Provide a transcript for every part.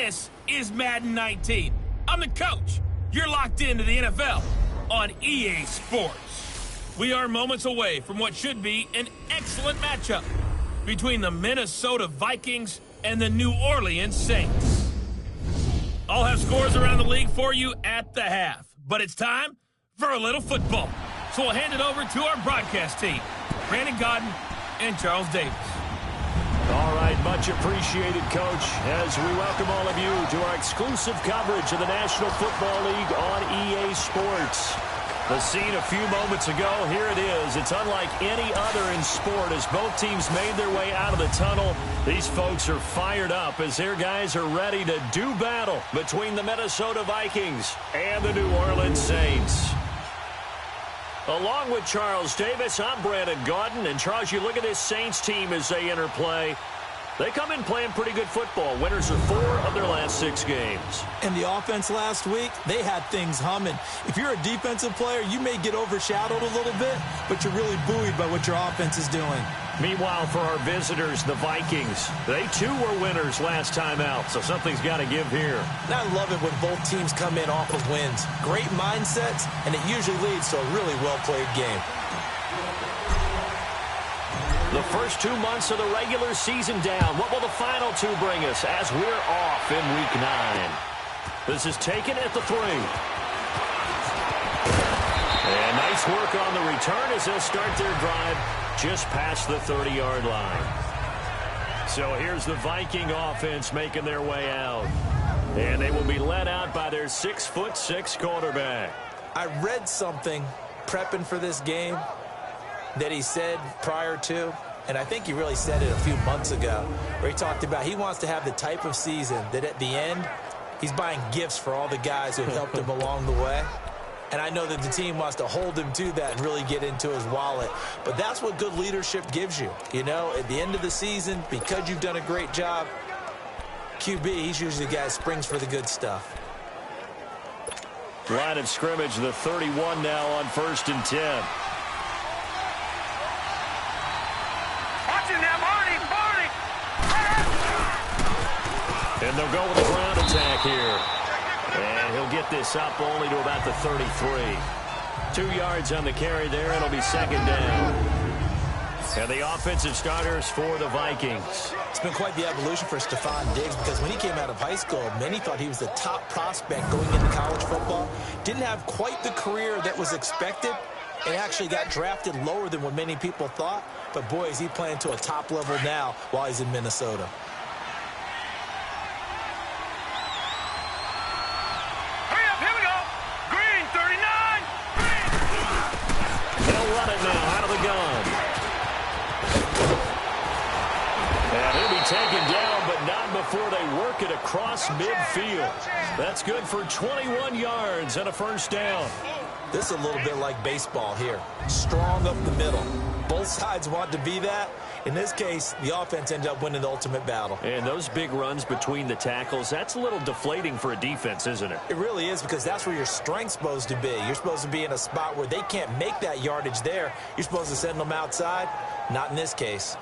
This is Madden 19. I'm the coach. You're locked into the NFL on EA Sports. We are moments away from what should be an excellent matchup between the Minnesota Vikings and the New Orleans Saints. I'll have scores around the league for you at the half, but it's time for a little football. So we'll hand it over to our broadcast team, Brandon Godden and Charles Davis. All right, much appreciated, Coach, as we welcome all of you to our exclusive coverage of the National Football League on EA Sports. The scene a few moments ago, here it is. It's unlike any other in sport as both teams made their way out of the tunnel. These folks are fired up as their guys are ready to do battle between the Minnesota Vikings and the New Orleans Saints. Along with Charles Davis, I'm Brandon Godden. And, Charles, you look at this Saints team as they enter play. They come in playing pretty good football. Winners of 4 of their last 6 games. And the offense last week, they had things humming. If you're a defensive player, you may get overshadowed a little bit, but you're really buoyed by what your offense is doing. Meanwhile, for our visitors, the Vikings, they too were winners last time out, so something's got to give here. And I love it when both teams come in off of wins. Great mindsets, and it usually leads to a really well-played game. The first 2 months of the regular season down. What will the final 2 bring us as we're off in Week 9? This is taken at the 3. And nice work on the return as they'll start their drive just past the 30-yard line. So here's the Viking offense making their way out. And they will be led out by their 6'6" quarterback. I read something prepping for this game that he said prior to, and I think he really said it a few months ago, where he talked about he wants to have the type of season that at the end, he's buying gifts for all the guys who have helped him along the way. And I know that the team wants to hold him to that and really get into his wallet. But that's what good leadership gives you. You know, at the end of the season, because you've done a great job, QB, he's usually the guy that springs for the good stuff. Line of scrimmage, the 31 now on 1st and 10. Watching them, Marty! And they'll go with a ground attack here. And he'll get this up only to about the 33. 2 yards on the carry there. It'll be 2nd down. And the offensive starters for the Vikings. It's been quite the evolution for Stephon Diggs because when he came out of high school, many thought he was the top prospect going into college football. Didn't have quite the career that was expected and actually got drafted lower than what many people thought. But, boy, is he playing to a top level now while he's in Minnesota. Taken down, but not before they work it across midfield. That's good for 21 yards and a 1st down. This is a little bit like baseball here. Strong up the middle. Both sides want to be that. In this case, the offense ended up winning the ultimate battle. And those big runs between the tackles, that's a little deflating for a defense, isn't it? It really is because that's where your strength's supposed to be. You're supposed to be in a spot where they can't make that yardage there. You're supposed to send them outside. Not in this case.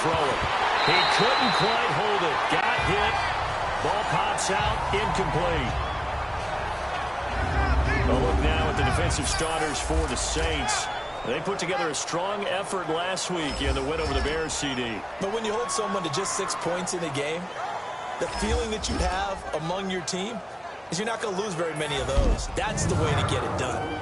Throw it. He couldn't quite hold it. Got hit. Ball pops out. Incomplete. A look now at the defensive starters for the Saints. They put together a strong effort last week in the win over the Bears, CD. But when you hold someone to just 6 points in a game, the feeling that you have among your team is you're not going to lose very many of those. That's the way to get it done.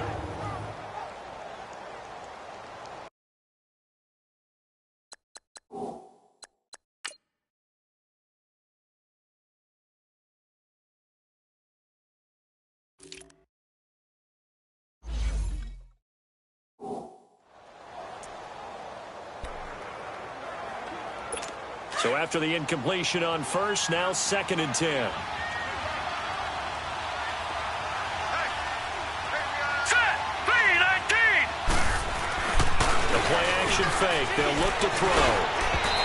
So after the incompletion on 1st, now 2nd and 10. play-action fake. They'll look to throw.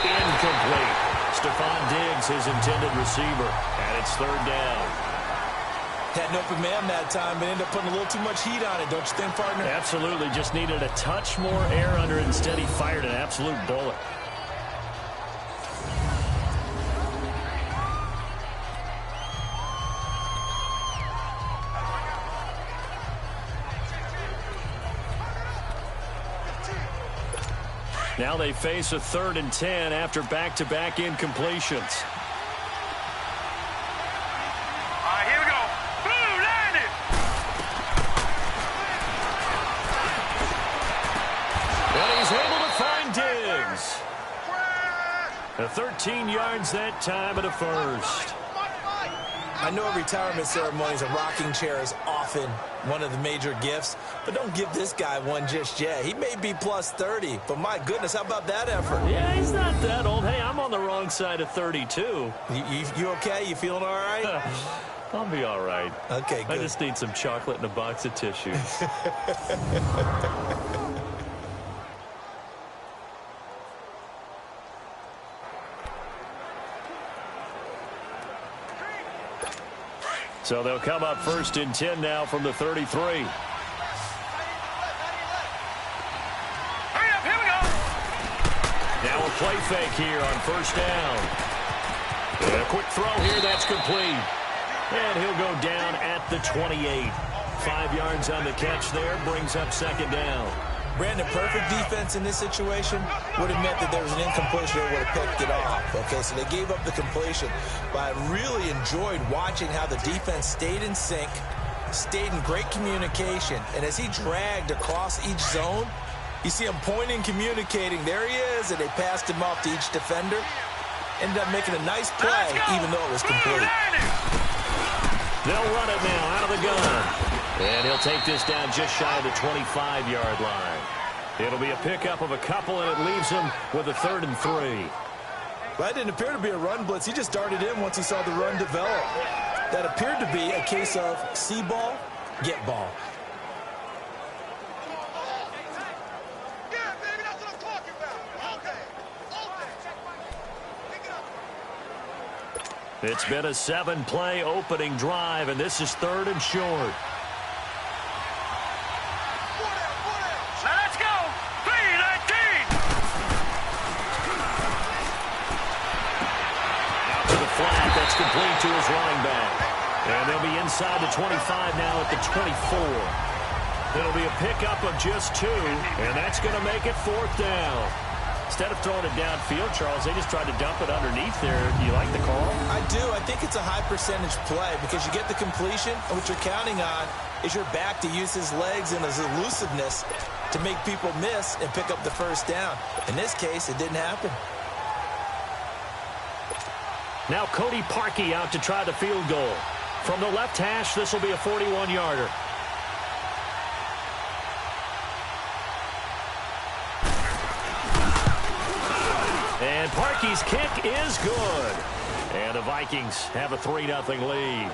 Incomplete. Stephon Diggs, his intended receiver, and it's third down. Had an open man that time, but ended up putting a little too much heat on it, don't you think, partner? Absolutely. Just needed a touch more air under it. Instead, he fired an absolute bullet. Now they face a 3rd and 10 after back-to-back incompletions. The 13 yards that time at a first. I know a retirement ceremony is a rocking chair is often one of the major gifts, but don't give this guy one just yet. He may be plus 30, but my goodness, how about that effort? Yeah, he's not that old. Hey, I'm on the wrong side of 32. You okay? You feeling all right? I'll be all right. Okay, good. I just need some chocolate and a box of tissues. So they'll come up 1st and 10 now from the 33. Hurry up, here we go. Now a play fake here on 1st down. And a quick throw here, that's complete. And he'll go down at the 28. 5 yards on the catch there, brings up 2nd down. Brandon, perfect defense in this situation would have meant that there was an incompletion. They would have picked it off. Okay, so they gave up the completion. But I really enjoyed watching how the defense stayed in sync, stayed in great communication. And as he dragged across each zone, you see him pointing, communicating. There he is, and they passed him off to each defender. Ended up making a nice play, even though it was complete. They'll run it now out of the gun. And he'll take this down just shy of the 25-yard line. It'll be a pickup of a couple, and it leaves him with a 3rd and 3. Well, that didn't appear to be a run blitz. He just darted in once he saw the run develop. That appeared to be a case of see ball, get ball. Yeah, baby, that's what I'm talking about. Okay. It's been a 7-play opening drive, and this is 3rd and short. That's complete to his running back. And they'll be inside the 25 now at the 24. It'll be a pickup of just 2, and that's going to make it 4th down. Instead of throwing it downfield, Charles, they just tried to dump it underneath there. Do you like the call? I do. I think it's a high-percentage play because you get the completion, and what you're counting on is your back to use his legs and his elusiveness to make people miss and pick up the 1st down. In this case, it didn't happen. Now Cody Parkey out to try the field goal. From the left hash, this will be a 41-yarder. And Parkey's kick is good. And the Vikings have a 3-0 lead.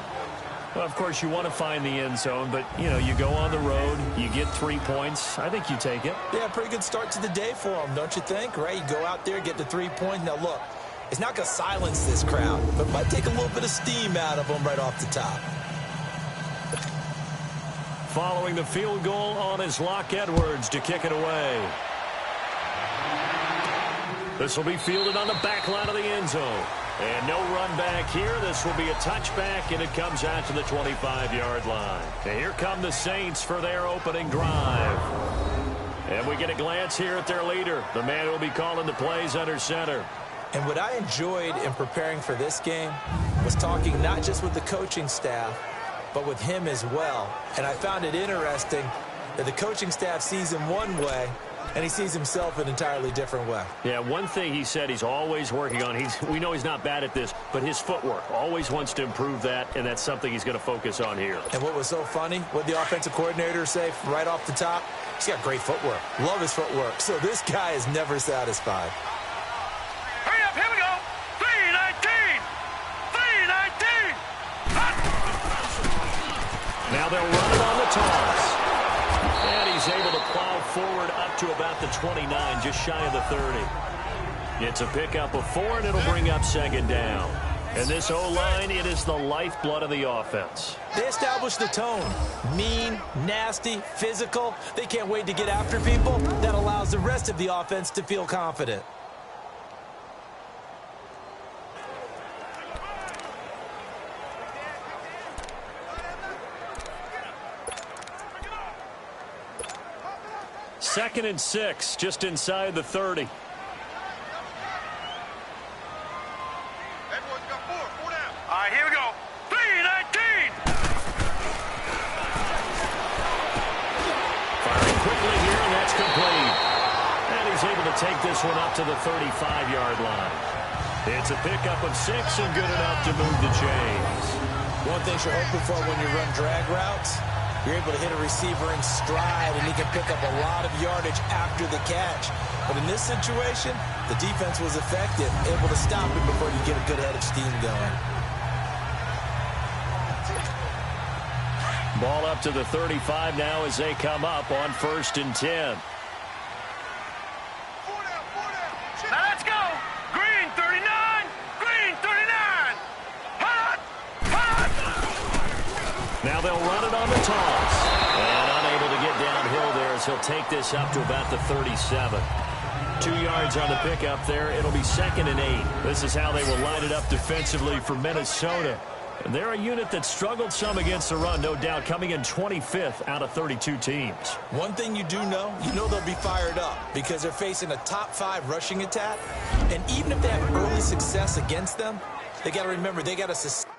Well, of course, you want to find the end zone, but, you know, you go on the road, you get 3 points. I think you take it. Yeah, pretty good start to the day for them, don't you think? Right? You go out there, get the 3 points. Now, look. It's not going to silence this crowd, but it might take a little bit of steam out of them right off the top. Following the field goal on is Locke Edwards to kick it away. This will be fielded on the back line of the end zone. And no run back here. This will be a touchback, and it comes out to the 25-yard line. And here come the Saints for their opening drive. And we get a glance here at their leader, the man who will be calling the plays under center. And what I enjoyed in preparing for this game was talking not just with the coaching staff, but with him as well. And I found it interesting that the coaching staff sees him one way, and he sees himself an entirely different way. Yeah, one thing he said he's always working on, we know he's not bad at this, but his footwork, always wants to improve that, and that's something he's going to focus on here. And what was so funny, what the offensive coordinator say right off the top, he's got great footwork. Love his footwork. So this guy is never satisfied. Hurry up, here we go. 319. 319. Now they'll run it on the toss. And he's able to plow forward up to about the 29, just shy of the 30. It's a pickup of 4, and it'll bring up second down. And this O-line, it is the lifeblood of the offense. They established the tone. Mean, nasty, physical. They can't wait to get after people. That allows the rest of the offense to feel confident. Second and 6, just inside the 30. All right, here we go. 3-19. Firing quickly here, and that's complete. And he's able to take this one up to the 35-yard line. It's a pickup of 6 and good enough to move the chains. One thing you're hoping for when you run drag routes, you're able to hit a receiver in stride, and he can pick up a lot of yardage after the catch. But in this situation, the defense was effective, able to stop him before you get a good head of steam going. Ball up to the 35 now as they come up on 1st and 10. Now let's go. Green 39. Green 39. Hot. Hot. Now they'll run it on the toss. And unable to get downhill there as he'll take this up to about the 37. 2 yards on the pickup there. It'll be 2nd and 8. This is how they will line it up defensively for Minnesota. They're a unit that struggled some against the run, no doubt, coming in 25th out of 32 teams. One thing you do know, they'll be fired up because they're facing a top 5 rushing attack. And even if they have early success against them, they got to remember they got to sustain.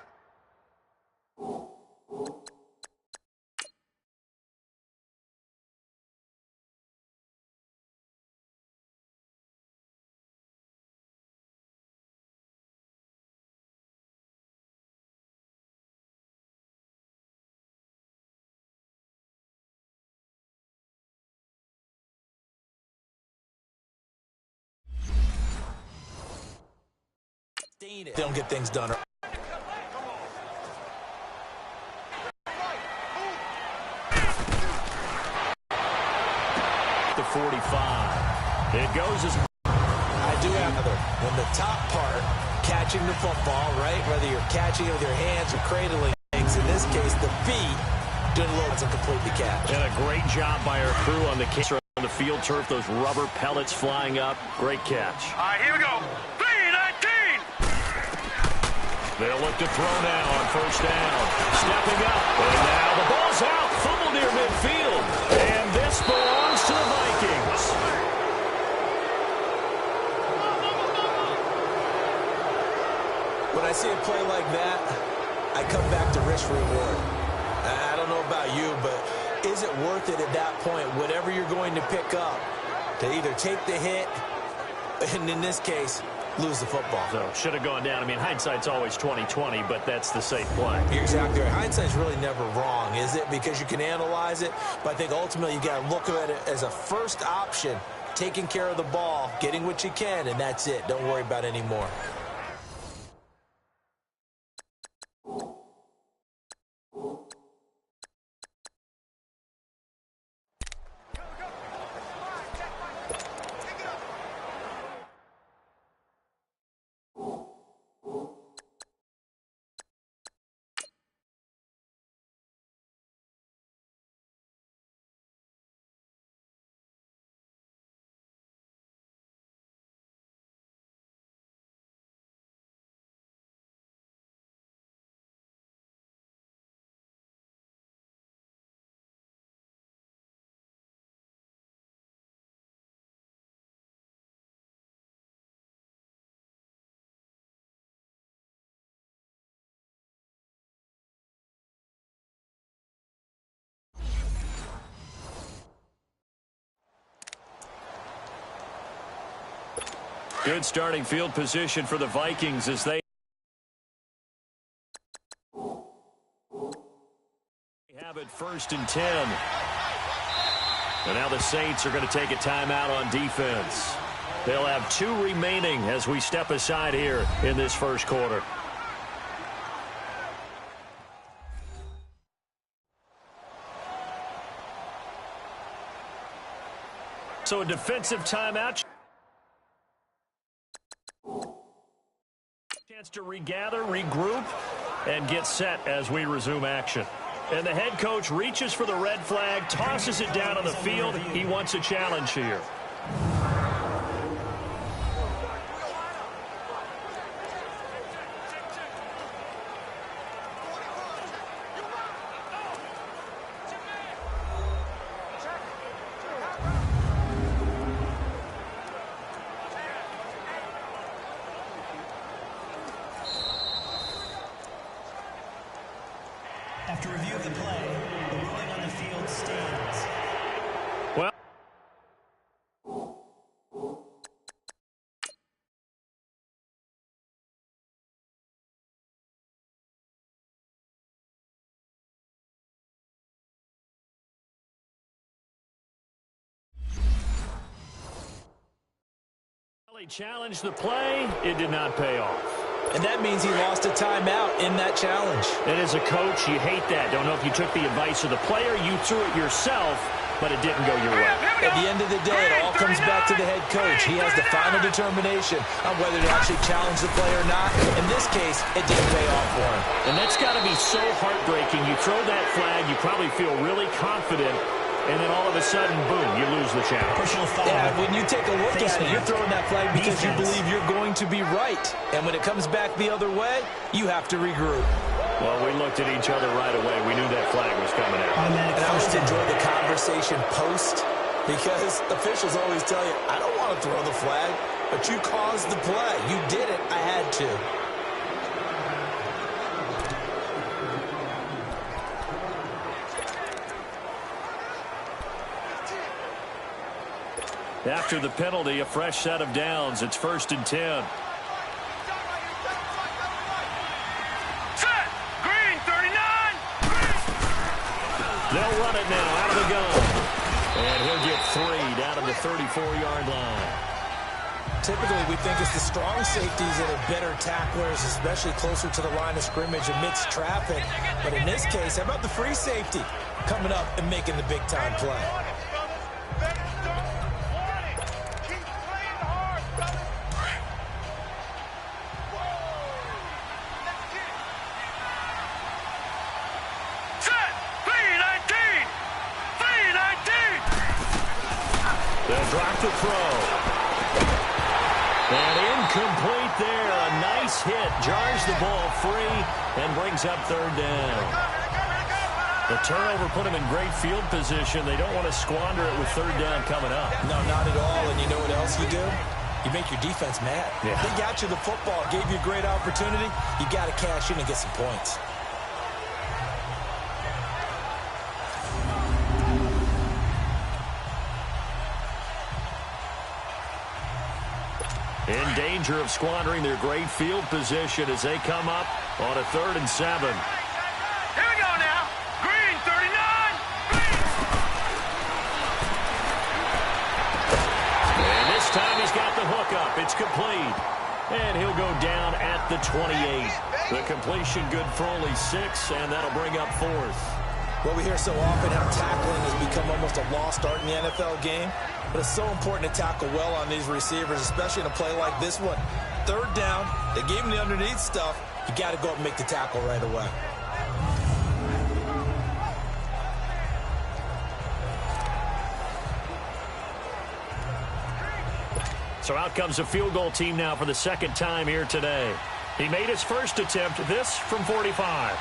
They don't get things done. The 45. It goes as... I do have another. When the top part, catching the football, right? Whether you're catching it with your hands or cradling things, in this case, the feet, doing a little to complete the catch. And a great job by our crew on the catch on the field turf. Those rubber pellets flying up. Great catch. All right, here we go. 3-19. They'll look to throw now on 1st down. Stepping up. And now the ball's out. Fumble near midfield. And this belongs to the Vikings. When I see a play like that, I come back to risk reward. I don't know about you, but is it worth it at that point, whatever you're going to pick up, to either take the hit, and in this case, lose the football? So, should have gone down. I mean, hindsight's always 20/20, but that's the safe play. You're exactly right. Hindsight's really never wrong, is it? Because you can analyze it, but I think ultimately you got to look at it as a first option, taking care of the ball, getting what you can, and that's it. Don't worry about any more. Good starting field position for the Vikings as they have it 1st and 10. And now the Saints are going to take a timeout on defense. They'll have 2 remaining as we step aside here in this first quarter. So a defensive timeout. Chance to regather, regroup, and get set as we resume action. And the head coach reaches for the red flag, tosses it down on the field. He wants a challenge here. After review of the play, the ruling on the field stands. Well, he challenged the play. It did not pay off. And that means he lost a timeout in that challenge. And as a coach, you hate that. Don't know if you took the advice of the player, you threw it yourself, but it didn't go your way. At the end of the day, it all comes back to the head coach. He has the final determination on whether to actually challenge the play or not. In this case, it didn't pay off for him. And that's got to be so heartbreaking. You throw that flag, you probably feel really confident, and then all of a sudden, boom, you lose the challenge. Personal foul. Yeah, when you take a look at it, Face you're throwing that flag because you Defense. believe you're going to be right. And when it comes back the other way, you have to regroup. Well, we looked at each other right away. We knew that flag was coming out. Automatic And I always first down. enjoy the conversation post because officials always tell you, I don't want to throw the flag, but you caused the play. You did it. I had to. After the penalty, a fresh set of downs. It's 1st and 10. Set. Green 39. They'll run it now out of the gun. And he'll get 3 down to the 34-yard line. Typically, we think it's the strong safeties that are better tacklers, especially closer to the line of scrimmage amidst traffic. But in this case, how about the free safety coming up and making the big-time play? Set. 319. 319. They'll drop the throw. And incomplete there. A nice hit. Jars the ball free and brings up 3rd down. The turnover put them in great field position. They don't want to squander it with 3rd down coming up. No, not at all. And you know what else you do? You make your defense mad. Yeah. They got you the football, gave you a great opportunity. You got to cash in and get some points. In danger of squandering their great field position as they come up on a 3rd and 7. Here we go now. Green 39. And this time he's got the hook up. It's complete. And he'll go down at the 28. The completion good for only 6, and that'll bring up 4th. Well, we hear so often how tackling has become almost a lost art in the NFL game. But it's so important to tackle well on these receivers, especially in a play like this one. 3rd down, they gave him the underneath stuff. You got to go up and make the tackle right away. So out comes a field goal team now for the 2nd time here today. He made his first attempt, this from 45.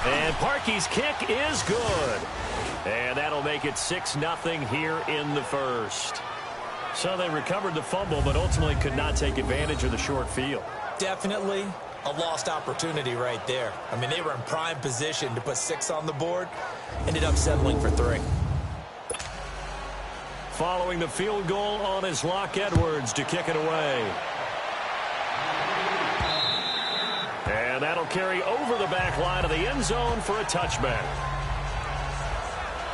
And Parkey's kick is good. And that'll make it 6-0 here in the 1st. So they recovered the fumble, but ultimately could not take advantage of the short field. Definitely a lost opportunity right there. I mean, they were in prime position to put 6 on the board. Ended up settling for 3. Following the field goal on his Locke Edwards to kick it away. And that'll carry over the back line of the end zone for a touchback.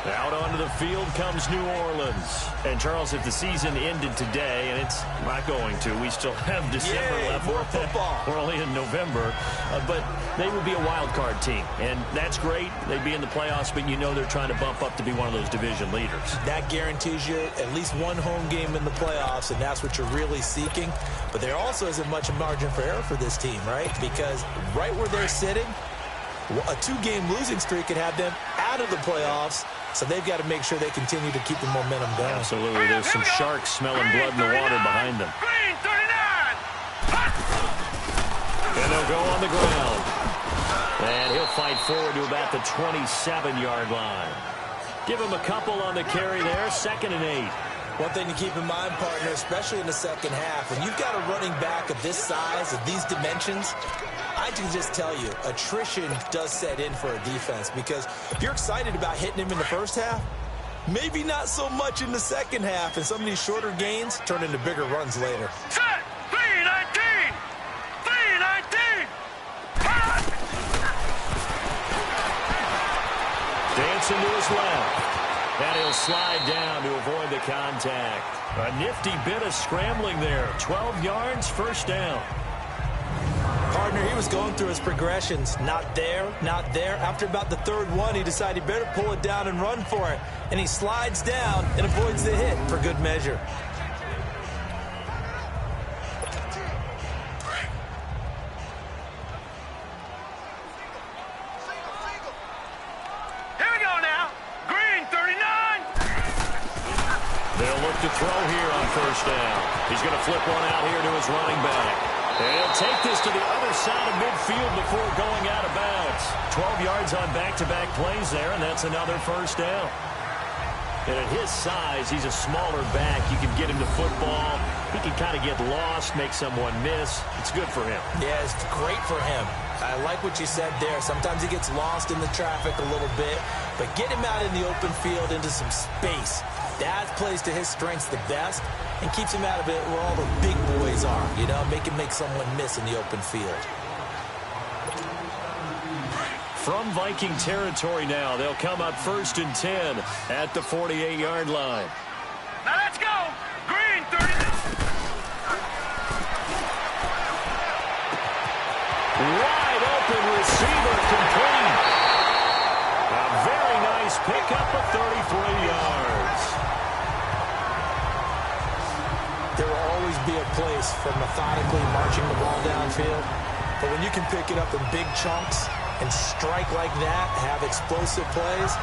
Out onto the field comes New Orleans. And, Charles, if the season ended today, and it's not going to, we still have December left. More football. We're only in November. But they would be a wild card team. And that's great. They'd be in the playoffs, but you know they're trying to bump up to be one of those division leaders. That guarantees you at least one home game in the playoffs, and that's what you're really seeking. But there also isn't much margin for error for this team, right? Because right where they're sitting, a two-game losing streak could have them out of the playoffs. So they've got to make sure they continue to keep the momentum going. Absolutely. There's some sharks smelling blood in the water behind them. Green 39. And they'll go on the ground. And he'll fight forward to about the 27-yard line. Give him a couple on the carry there. 2nd and 8. One thing to keep in mind, partner, especially in the second half, when you've got a running back of this size, of these dimensions, I can just tell you, attrition does set in for a defense, because if you're excited about hitting him in the first half, maybe not so much in the second half, and some of these shorter gains turn into bigger runs later. Set. 319. 319. Dancing to his left. And he'll slide down to avoid the contact. A nifty bit of scrambling there. 12 yards, first down. Partner, he was going through his progressions. Not there, not there. After about the third one, he decided he better pull it down and run for it. And he slides down and avoids the hit for good measure. To throw here on first down. He's going to flip one out here to his running back. And he'll take this to the other side of midfield before going out of bounds. 12 yards on back-to-back plays there, and that's another first down. And at his size, he's a smaller back. You can get him to football. He can kind of get lost, make someone miss. It's good for him. Yeah, it's great for him. I like what you said there. Sometimes he gets lost in the traffic a little bit, but get him out in the open field into some space. That plays to his strengths the best and keeps him out of it where all the big boys are, you know, make him make someone miss in the open field. From Viking territory now, they'll come up 1st and 10 at the 48-yard line. Now let's go. Green 30. Wide open receiver complete. A very nice pickup of 33 yards. There will always be a place for methodically marching the ball downfield, but when you can pick it up in big chunks and strike like that, have explosive plays,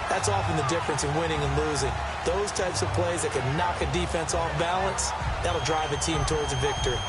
that's often the difference in winning and losing. Those types of plays that can knock a defense off balance, that'll drive a team towards a victory.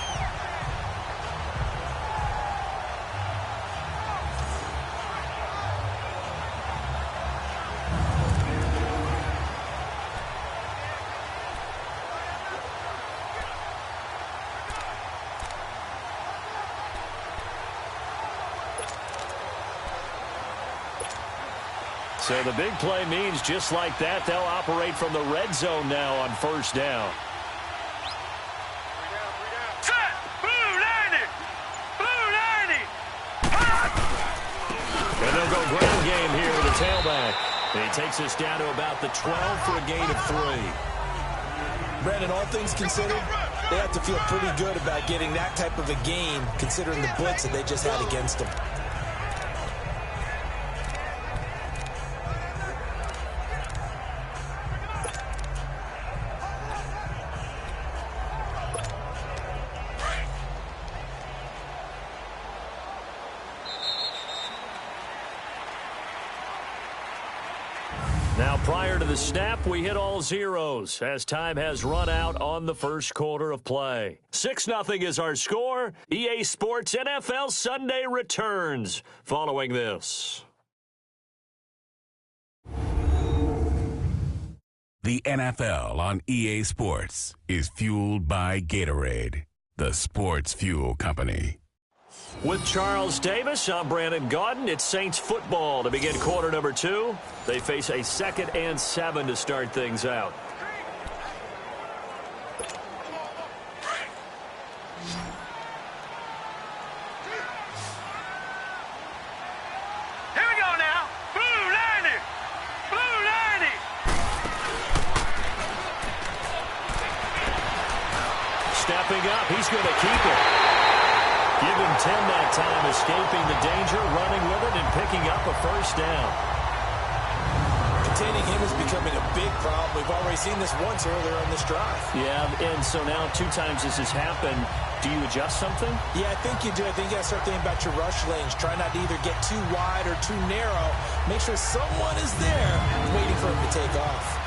So the big play means just like that, they'll operate from the red zone now on first down. Set. Blue 90. Blue 90. And they'll go ground game here with the tailback. And he takes us down to about the 12 for a gain of 3. Brandon, all things considered, they have to feel pretty good about getting that type of a gain, considering the blitz that they just had against them. Now, prior to the snap, we hit all zeros as time has run out on the first quarter of play. 6-0 is our score. EA Sports NFL Sunday returns following this. The NFL on EA Sports is fueled by Gatorade, the sports fuel company. With Charles Davis, I'm Brandon Gaudin. It's Saints football to begin quarter number 2. They face a 2nd and 7 to start things out. Here we go now. Blue 90. Blue 90. Stepping up, he's going to keep it. Give him 10 that time, escaping the danger, running with it, and picking up a first down. Containing him is becoming a big problem. We've already seen this once earlier on this drive. Yeah, and so now 2 times this has happened. Do you adjust something? Yeah, I think you do. I think you got to start thinking about your rush lanes. Try not to either get too wide or too narrow. Make sure someone is there waiting for him to take off.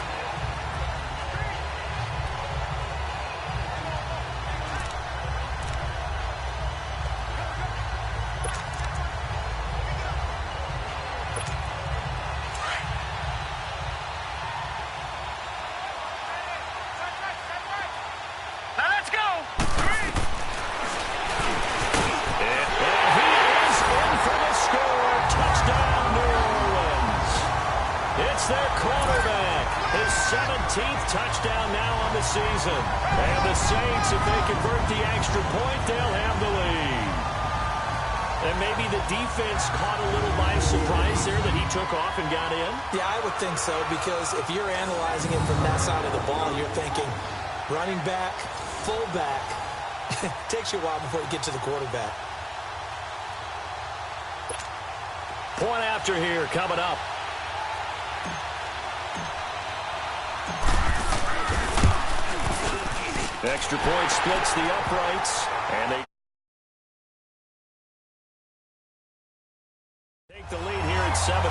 Touchdown now on the season. And the Saints, if they convert the extra point, they'll have the lead. And maybe the defense caught a little by surprise there that he took off and got in? Yeah, I would think so, because if you're analyzing it from that side of the ball, you're thinking running back, fullback. Takes you a while before you get to the quarterback. Point after here coming up. Extra point splits the uprights, and they take the lead here at 7-6.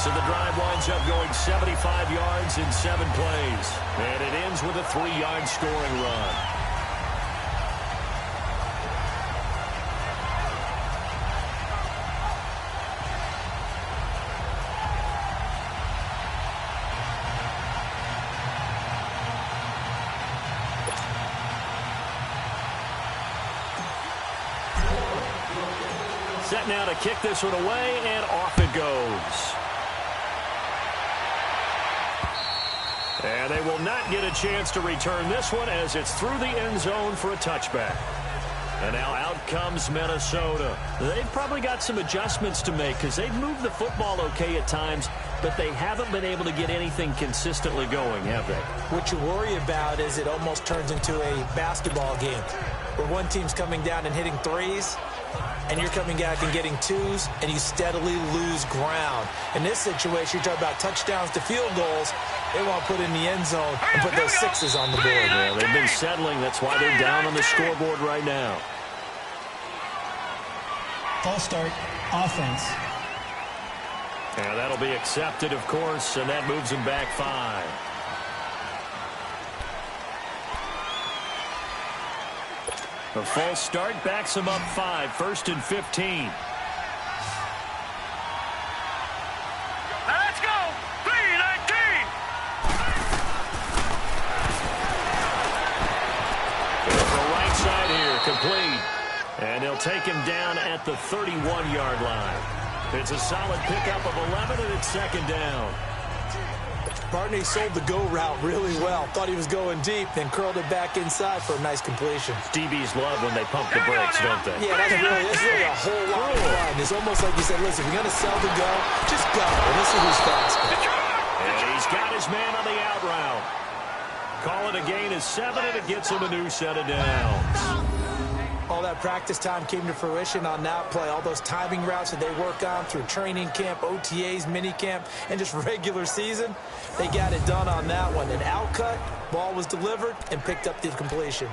So the drive winds up going 75 yards in 7 plays, and it ends with a 3-yard scoring run. Set now to kick this one away, and off it goes. And they will not get a chance to return this one as it's through the end zone for a touchback. And now out comes Minnesota. They've probably got some adjustments to make because they've moved the football okay at times, but they haven't been able to get anything consistently going, have they? What you worry about is it almost turns into a basketball game where one team's coming down and hitting threes, and you're coming back and getting twos, and you steadily lose ground. In this situation, you're talking about touchdowns to field goals. They want to put in the end zone and put those sixes on the board. Yeah, they've been settling. That's why they're down on the scoreboard right now. False start, offense. And that'll be accepted, of course, and that moves them back 5. A false start backs them up 5, 1st and 15. Let's go! 3-19! The right side here, complete. And they'll take him down at the 31-yard line. It's a solid pickup of 11, and it's 2nd down. Barney sold the go route really well. Thought he was going deep, then curled it back inside for a nice completion. DBs love when they pump the brakes, don't they? Yeah, that's really a whole lot of fun. It's almost like you said, listen, if you're going to sell the go, just go. And let's see who's faster. And he's got his man on the out route. Call it a gain of 7, and it gets him a new set of downs. All that practice time came to fruition on that play. All those timing routes that they work on through training camp, OTAs, mini camp, and just regular season, they got it done on that one. An outcut, ball was delivered, and picked up the completion.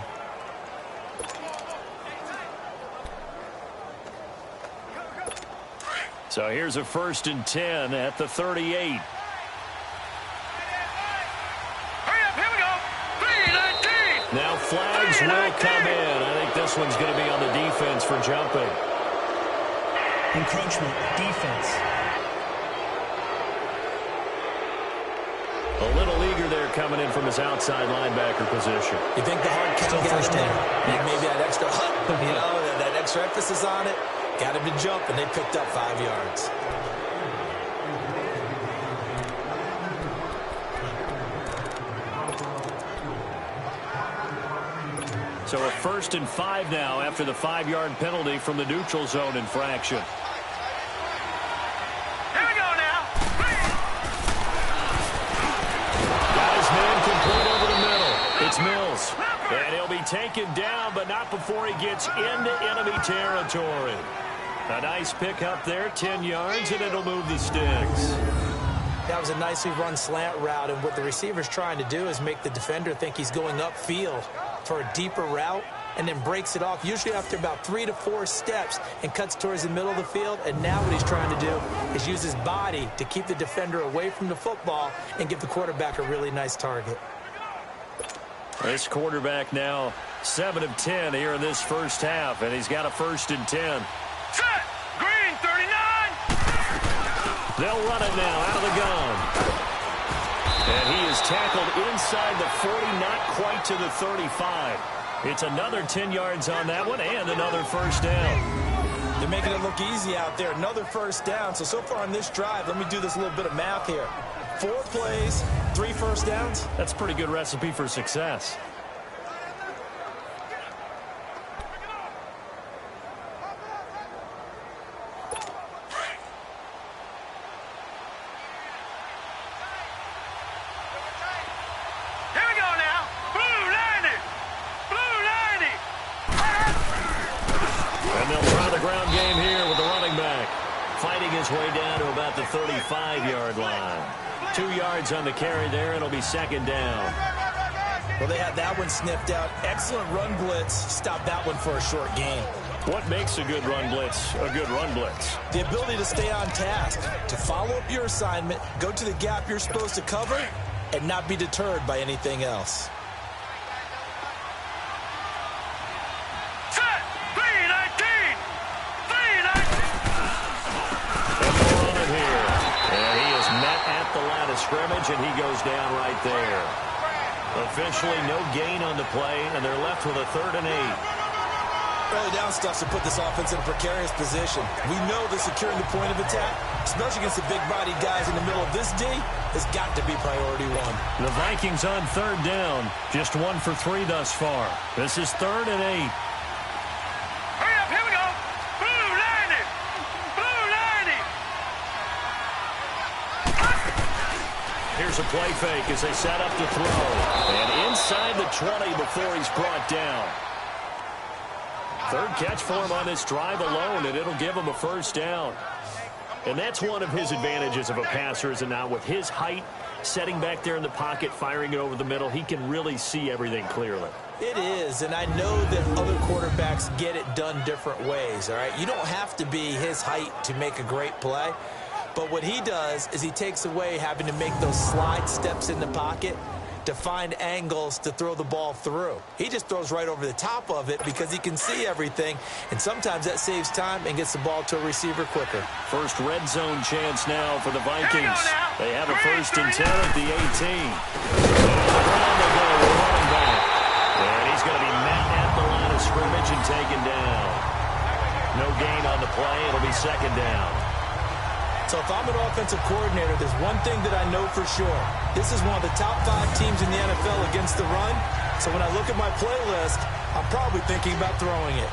So here's a 1st and 10 at the 38. Now flags will come in. I think this one's going to be on the defense for jumping. Encroachment, defense. A little eager there coming in from his outside linebacker position. You think the hard count got first him there? down. Maybe that extra, that extra emphasis on it. Got him to jump, and they picked up 5 yards. So a 1st and 5 now after the 5-yard penalty from the neutral zone infraction. Here we go now. Got his man complete falls. And he'll be taken down, but not before he gets into enemy territory. A nice pickup there, 10 yards, and it'll move the sticks. That was a nicely run slant route, and what the receiver's trying to do is make the defender think he's going upfield for a deeper route, and then breaks it off, usually after about 3 to 4 steps, and cuts towards the middle of the field. And now what he's trying to do is use his body to keep the defender away from the football and give the quarterback a really nice target. This quarterback now 7 of 10 here in this first half, and he's got a 1st and 10. Set! Green, 39! They'll run it now out of the gun. And he is tackled inside the 40, not quite to the 35. It's another 10 yards on that one and another 1st down. They're making it look easy out there. Another 1st down. So far on this drive, let me do this little bit of math here. 4 plays, 3 1st downs. That's a pretty good recipe for success. Way down to about the 35-yard line. 2 yards on the carry there. It'll be 2nd down. Well, they had that one sniffed out. Excellent run blitz. Stop that one for a short gain. What makes a good run blitz a good run blitz? The ability to stay on task, to follow up your assignment, go to the gap you're supposed to cover, and not be deterred by anything else. Scrimmage, and he goes down right there. Officially no gain on the play, and they're left with a 3rd and 8. Early down stuff to put this offense in a precarious position. We know that securing the point of attack, especially against the big-bodied guys in the middle of this D, has got to be priority 1. The Vikings on 3rd down. Just 1 for 3 thus far. This is 3rd and 8. Hurry up, here we go. Blue 90. Blue 90. Here's a play fake as they set up to throw. And inside the 20 before he's brought down. 3rd catch for him on this drive alone, and it'll give him a 1st down. And that's one of his advantages of a passer, is it not? With his height, setting back there in the pocket, firing it over the middle, he can really see everything clearly. It is, and I know that other quarterbacks get it done different ways, all right? You don't have to be his height to make a great play. But what he does is he takes away having to make those slide steps in the pocket to find angles to throw the ball through. He just throws right over the top of it because he can see everything, and sometimes that saves time and gets the ball to a receiver quicker. First red zone chance now for the Vikings. They have a 1st and 10 at the 18. And he's going to be met at the line of scrimmage and taken down. No gain on the play. It'll be 2nd down. So if I'm an offensive coordinator, there's one thing that I know for sure. This is one of the top 5 teams in the NFL against the run. So when I look at my playlist, I'm probably thinking about throwing it.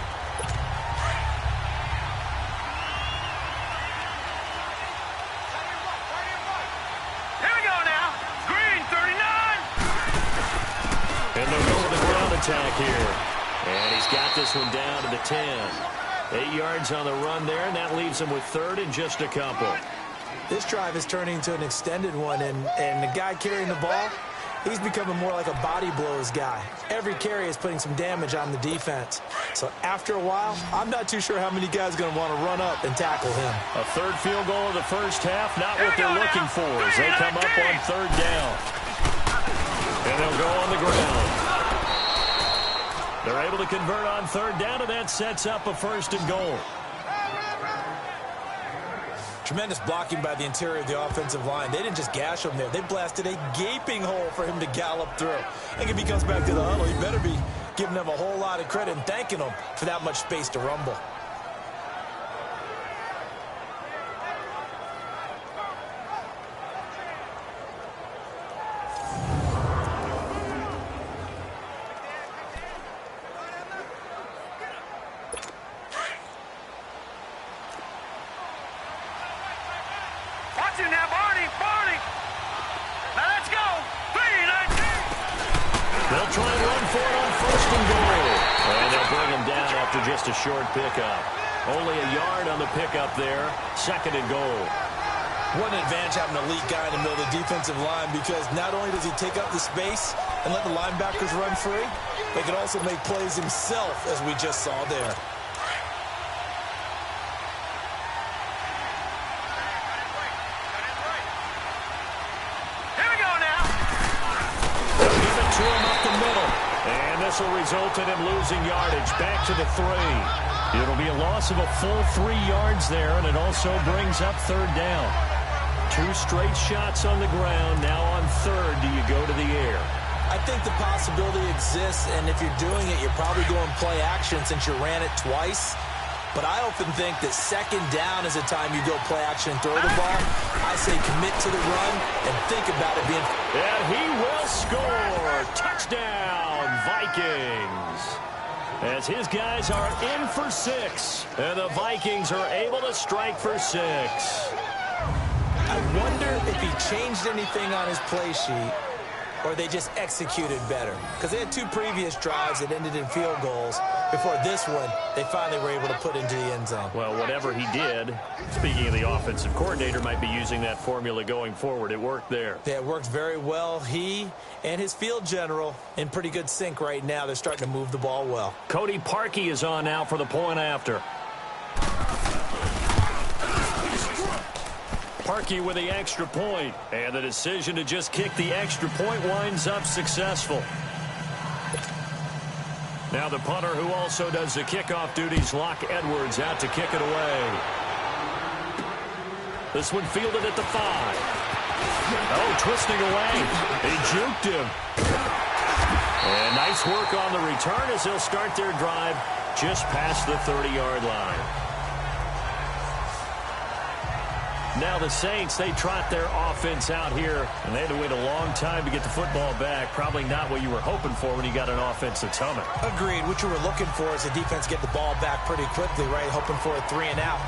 Here we go now. Green, 39. And they'll go with the ground attack here. And he's got this one down to the 10. 8 yards on the run there, and that leaves him with 3rd and just a couple. This drive is turning into an extended one, and the guy carrying the ball, he's becoming more like a body blows guy. Every carry is putting some damage on the defense. So after a while, I'm not too sure how many guys are going to want to run up and tackle him. A 3rd field goal of the first half, not what they're looking for as they come up on 3rd down. And they'll go on the ground. They're able to convert on 3rd down, and that sets up a 1st and goal. Tremendous blocking by the interior of the offensive line. They didn't just gash him there. They blasted a gaping hole for him to gallop through. I think if he comes back to the huddle, he better be giving them a whole lot of credit and thanking them for that much space to rumble. They'll try and run for just a short pickup. Only a yard on the pickup there. 2nd and goal. What an advantage having an elite guy in the middle of the defensive line, because not only does he take up the space and let the linebackers run free, but he can also make plays himself, as we just saw there. Here we go now. They'll give it to him up the middle. And this will result in him losing yardage. Back to the 3. It'll be a loss of a full 3 yards there, and it also brings up 3rd down. 2 straight shots on the ground. Now on 3rd, do you go to the air? I think the possibility exists, and if you're doing it, you're probably going play action since you ran it twice. But I often think that 2nd down is the time you go play action and throw the ball. I say commit to the run and think about it being... And he will score. Touchdown, Vikings. As his guys are in for 6, and the Vikings are able to strike for 6. I wonder if he changed anything on his play sheet, or they just executed better. Because they had 2 previous drives that ended in field goals. Before this one, they finally were able to put into the end zone. Well, whatever he did, speaking of the offensive coordinator, might be using that formula going forward. It worked there. Yeah, it worked very well. He and his field general in pretty good sync right now. They're starting to move the ball well. Cody Parkey is on now for the point after. Parkey with the extra point, and the decision to just kick the extra point winds up successful. Now the punter, who also does the kickoff duties, Locke Edwards, out to kick it away. This one fielded at the 5. Oh, twisting away. He juked him. And nice work on the return as they'll start their drive just past the 30-yard line. Now the Saints, they trot their offense out here, and they had to wait a long time to get the football back. Probably not what you were hoping for when you got an offense that's humming. Agreed. What you were looking for is the defense get the ball back pretty quickly, right? Hoping for a 3 and out.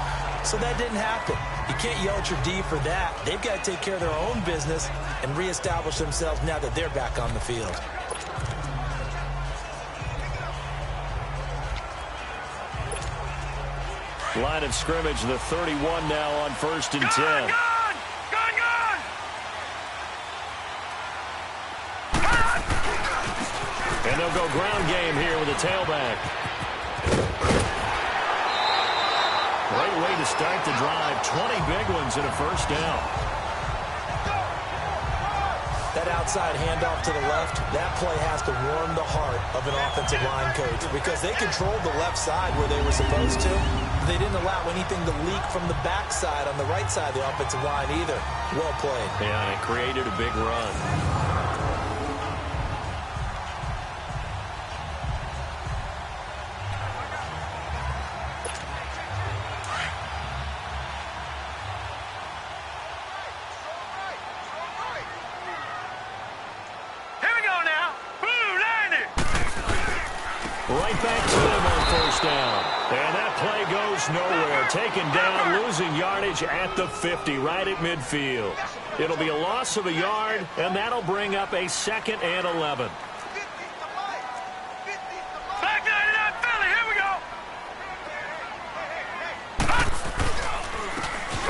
So that didn't happen. You can't yell at your D for that. They've got to take care of their own business and reestablish themselves now that they're back on the field. Line of scrimmage, the 31 now on 1st and 10. Gone! And they'll go ground game here with a tailback. Great way to start the drive. 20 big ones and a 1st down. That outside handoff to the left, that play has to warm the heart of an offensive line coach, because they controlled the left side where they were supposed to. They didn't allow anything to leak from the backside on the right side of the offensive line either. Well played. Yeah, and it created a big run. Right back to him on 1st down. And that play goes nowhere. Taken down, losing yardage at the 50, right at midfield. It'll be a loss of a yard, and that'll bring up a 2nd and 11. Back 99 Philly, here we go.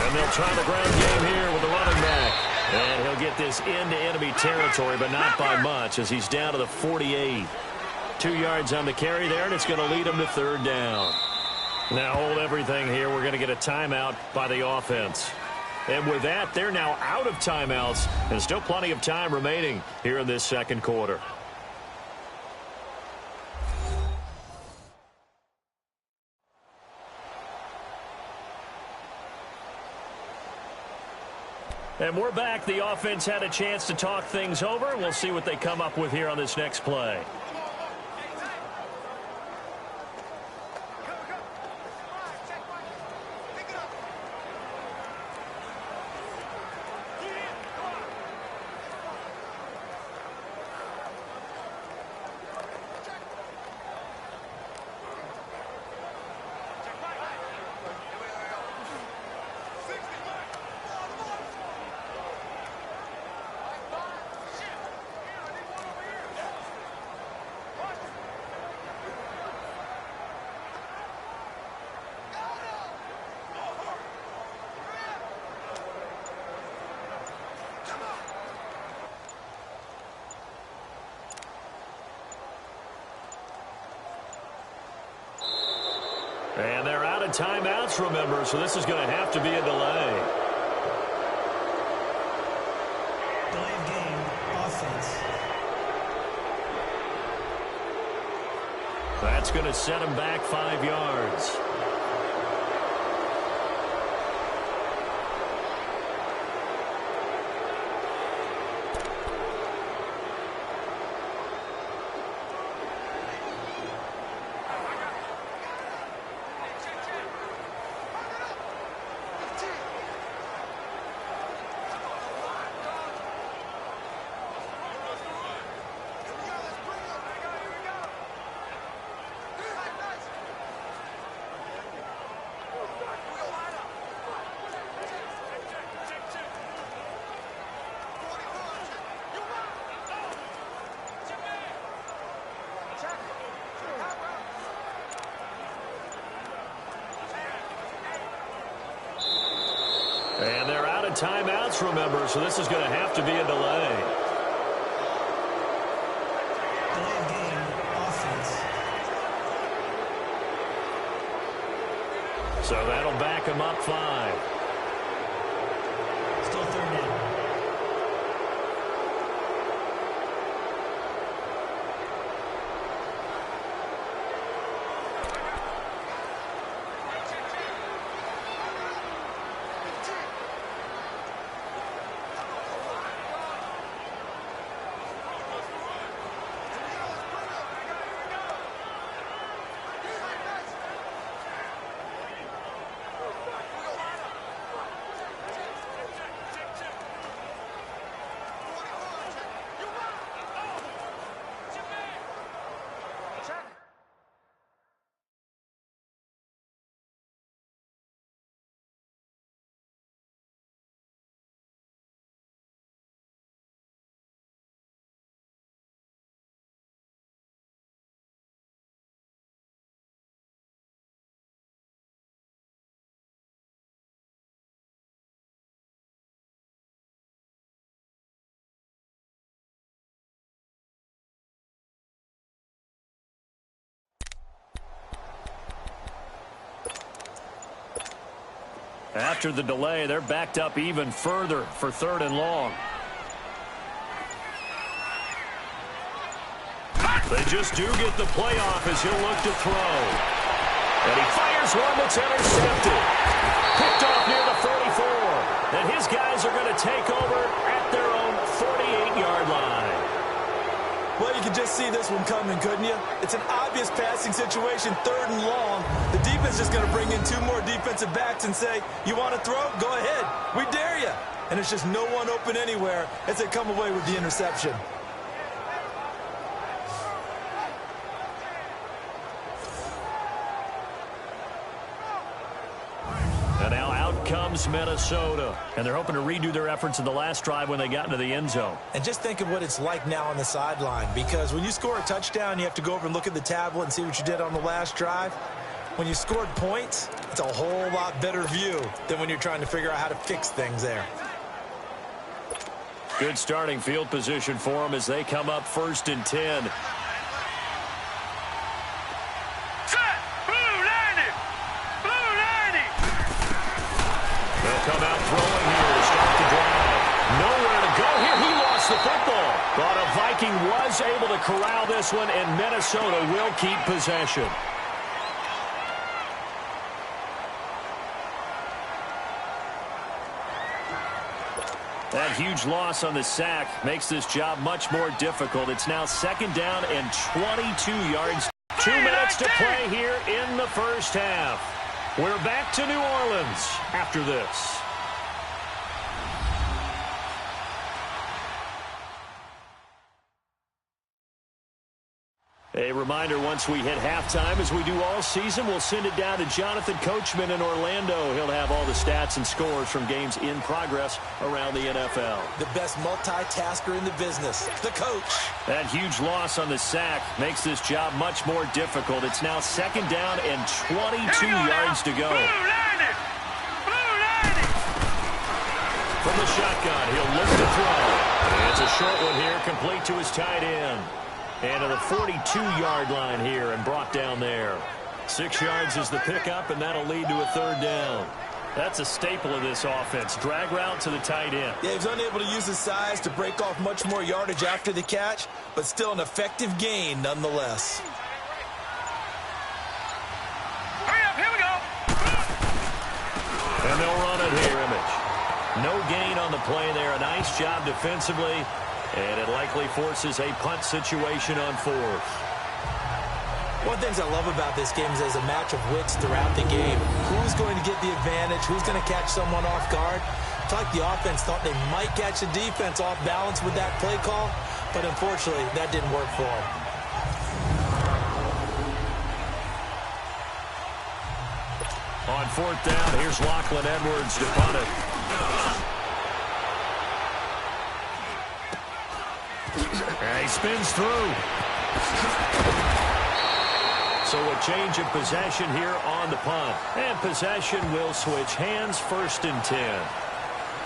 And they'll try the ground game here with the running back. And he'll get this into enemy territory, but not by much, as he's down to the 48. 2 yards on the carry there, and it's going to lead him to 3rd down. Now hold everything here. We're going to get a timeout by the offense. And with that, they're now out of timeouts, and still plenty of time remaining here in this 2nd quarter. And we're back. The offense had a chance to talk things over. We'll see what they come up with here on this next play. And they're out of timeouts, remember, so this is going to have to be a delay. Delay of game, offense. That's going to set him back 5 yards. And they're out of timeouts, remember, so this is going to have to be a delay. Delay of game, offense. So that'll back him up 5. Still third down. After the delay, they're backed up even further for 3rd and long. They just do get the play off as he'll look to throw. And he fires one that's intercepted. Picked off near the 44. And his guys are going to take over at their own 48-yard line. Well, you can just see this one coming, couldn't you? It's an obvious passing situation, 3rd and long. The defense is going to bring in 2 more defensive backs and say, you want to throw? Go ahead. We dare you. And it's just no one open anywhere as they come away with the interception. And now out comes Minnesota. And they're hoping to redo their efforts in the last drive when they got into the end zone. And just think of what it's like now on the sideline, because when you score a touchdown, you have to go over and look at the tablet and see what you did on the last drive. When you scored points, it's a whole lot better view than when you're trying to figure out how to fix things there. Good starting field position for them as they come up 1st and 10. Come out throwing here to start the drive. Nowhere to go here. He lost the football. But a Viking was able to corral this one, and Minnesota will keep possession. That huge loss on the sack makes this job much more difficult. It's now 2nd down and 22 yards. 2 minutes to play here in the first half. We're back to New Orleans after this. A reminder, once we hit halftime, as we do all season, we'll send it down to Jonathan Coachman in Orlando. He'll have all the stats and scores from games in progress around the NFL. The best multitasker in the business, the coach. That huge loss on the sack makes this job much more difficult. It's now 2nd down and 22 yards to go. From the shotgun, he'll look to throw. And it's a short one here, complete to his tight end. And to the 42-yard line here and brought down there. 6 yards is the pickup, and that'll lead to a 3rd down. That's a staple of this offense. Drag route to the tight end. Yeah, he was unable to use his size to break off much more yardage after the catch, but still an effective gain nonetheless. Hurry up, here we go. And they'll run it here, Image. No gain on the play there. A nice job defensively, and it likely forces a punt situation on 4th. One of the things I love about this game is there's a match of wits throughout the game. Who's going to get the advantage? Who's going to catch someone off guard? I feel like the offense thought they might catch the defense off balance with that play call, but unfortunately, that didn't work for them. On 4th down, here's Lachlan Edwards to punt it. And he spins through. So a change of possession here on the punt. And possession will switch hands, 1st and 10.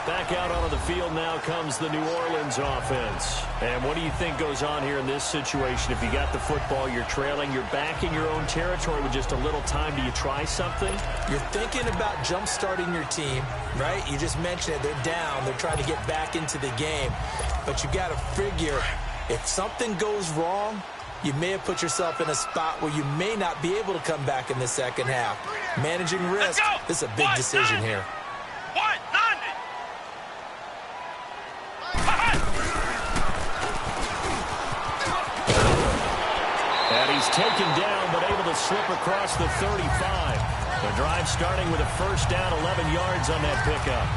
Back out onto the field now comes the New Orleans offense. And what do you think goes on here in this situation? If you got the football, you're trailing, you're back in your own territory with just a little time. Do you try something? You're thinking about jump-starting your team, right? You just mentioned it. They're down. They're trying to get back into the game. But you got to figure, if something goes wrong, you may have put yourself in a spot where you may not be able to come back in the second half. Managing risk, this is a big decision here. And he's taken down, but able to slip across the 35. The drive starting with a 1st down, 11 yards on that pickup.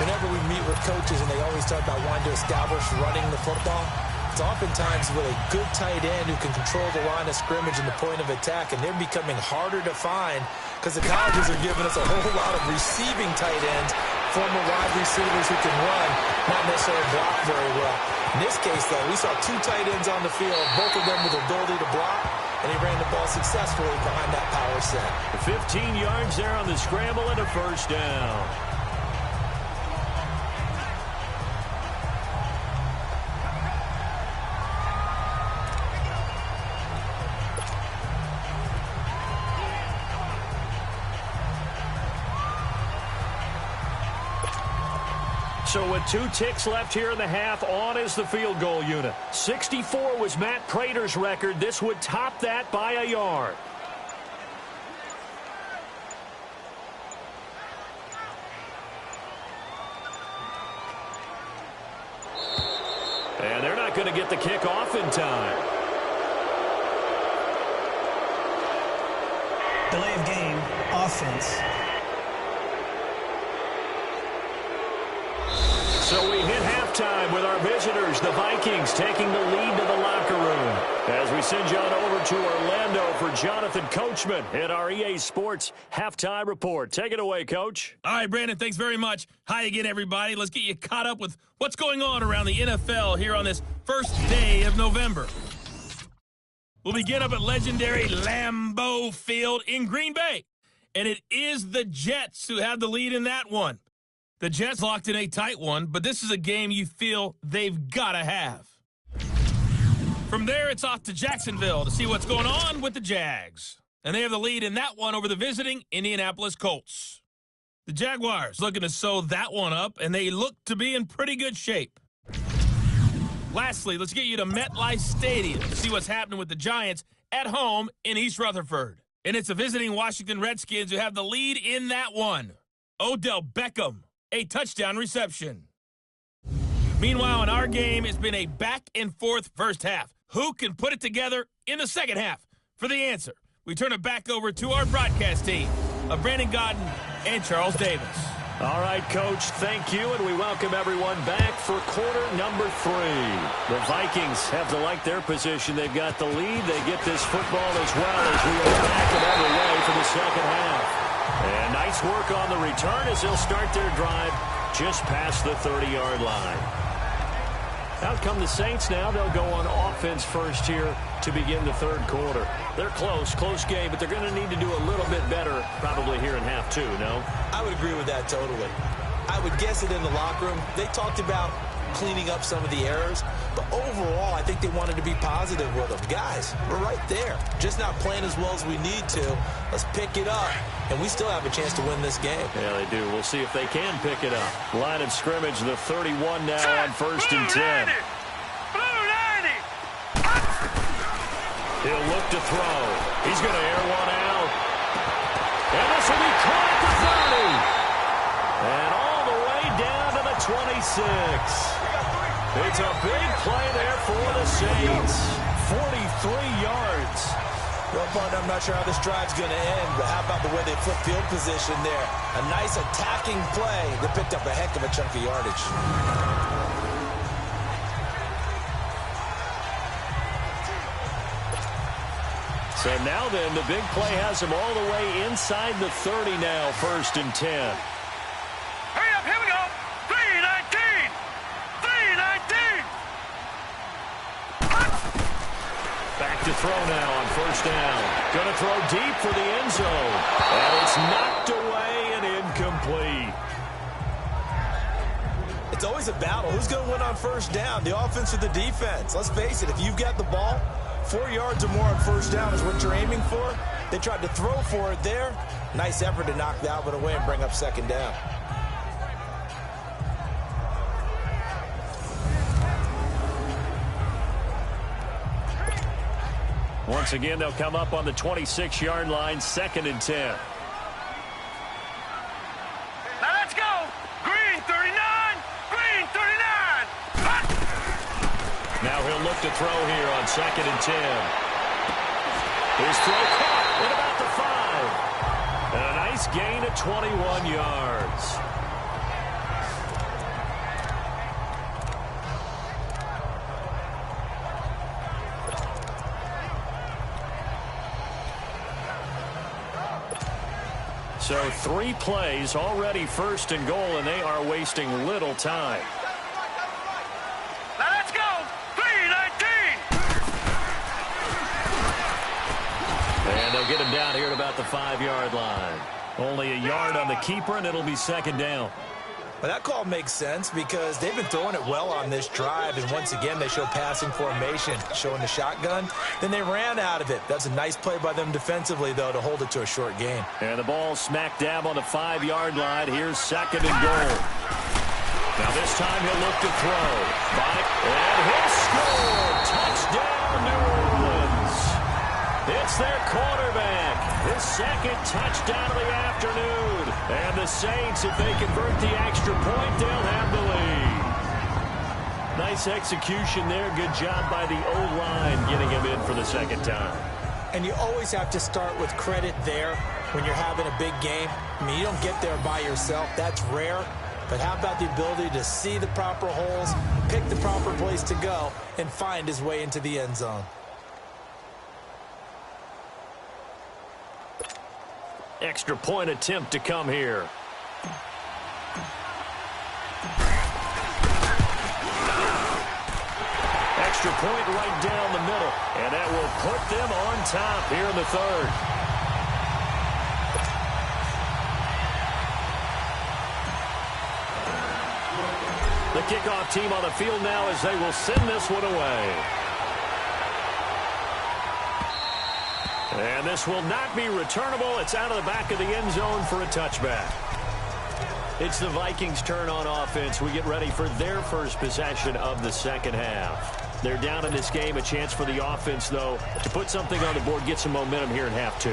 Whenever we meet with coaches and they always talk about wanting to establish running the football, it's oftentimes with a good tight end who can control the line of scrimmage and the point of attack, and they're becoming harder to find because the colleges are giving us a whole lot of receiving tight ends, former wide receivers who can run, not necessarily block very well. In this case, though, we saw 2 tight ends on the field, both of them with the ability to block, and he ran the ball successfully behind that power set. 15 yards there on the scramble and a 1st down. So with 2 ticks left here in the half, on is the field goal unit. 64 was Matt Prater's record. This would top that by a yard. And they're not going to get the kick off in time. Delay of game, offense. So we hit halftime with our visitors, the Vikings, taking the lead to the locker room. As we send you on over to Orlando for Jonathan Coachman at our EA Sports Halftime Report. Take it away, Coach. All right, Brandon, thanks very much. Hi again, everybody. Let's get you caught up with what's going on around the NFL here on this first day of November. We'll begin up at legendary Lambeau Field in Green Bay. And it is the Jets who have the lead in that one. The Jets locked in a tight one, but this is a game you feel they've got to have. From there, it's off to Jacksonville to see what's going on with the Jags. And they have the lead in that one over the visiting Indianapolis Colts. The Jaguars looking to sew that one up, and they look to be in pretty good shape. Lastly, let's get you to MetLife Stadium to see what's happening with the Giants at home in East Rutherford. And it's the visiting Washington Redskins who have the lead in that one. Odell Beckham, a touchdown reception. Meanwhile, in our game, it's been a back-and-forth first half. Who can put it together in the second half? For the answer, we turn it back over to our broadcast team of Brandon Godden and Charles Davis. All right, Coach, thank you, and we welcome everyone back for quarter number 3. The Vikings have to like their position. They've got the lead. They get this football as well as we are back and underway for the second half. And nice work on the return as they'll start their drive just past the 30-yard line. Out come the Saints now. They'll go on offense first here to begin the third quarter. They're close game, but they're going to need to do a little bit better probably here in half 2, no? I would agree with that totally. I would guess it in the locker room. They talked about cleaning up some of the errors. But overall, I think they wanted to be positive with them. Guys, we're right there. Just not playing as well as we need to. Let's pick it up, and we still have a chance to win this game. Yeah, they do. We'll see if they can pick it up. Line of scrimmage, the 31 now on 1st and 10. He'll look to throw. He's going to air one out. And this will be caught at the 30. And all the way down to the 26. It's a big play there for the Saints. 43 yards. Well, Bud, I'm not sure how this drive's going to end, but how about the way they flip field position there? A nice attacking play that picked up a heck of a chunk of yardage. So now then, the big play has him all the way inside the 30 now, 1st and 10. Hurry up, here we go. 3-19. 3-19. Back to throw now on 1st down. Going to throw deep for the end zone. And it's knocked away and incomplete. It's always a battle. Who's going to win on 1st down, the offense or the defense? Let's face it, if you've got the ball, 4 yards or more on 1st down is what you're aiming for. They tried to throw for it there. Nice effort to knock that one away and bring up 2nd down. Once again, they'll come up on the 26-yard line, 2nd and 10. Now let's go. Green 39. Green 39. Hot. Now he'll look to throw here on 2nd and 10. His throw caught at about the 5. And a nice gain of 21 yards. So 3 plays, already 1st and goal, and they are wasting little time. Now let's go. 3-19. And they'll get him down here at about the 5-yard line. Only a yard on the keeper, and it'll be 2nd down. Well, that call makes sense because they've been throwing it well on this drive, and once again they show passing formation, showing the shotgun. Then they ran out of it. That's a nice play by them defensively, though, to hold it to a short game. And the ball smack dab on the 5-yard line. Here's 2nd and goal. Now this time he'll look to throw. And he'll score! Touchdown, New Orleans! It's their quarterback. His 2nd touchdown of the afternoon. And the Saints, if they convert the extra point, they'll have the lead. Nice execution there. Good job by the O-line getting him in for the 2nd time. And you always have to start with credit there when you're having a big game. I mean, you don't get there by yourself. That's rare. But how about the ability to see the proper holes, pick the proper place to go, and find his way into the end zone? Extra point attempt to come here. Extra point right down the middle. And that will put them on top here in the 3rd. The kickoff team on the field now as they will send this one away. And this will not be returnable. It's out of the back of the end zone for a touchback. It's the Vikings' turn on offense. We get ready for their first possession of the 2nd half. They're down in this game. A chance for the offense, though, to put something on the board, get some momentum here in half 2.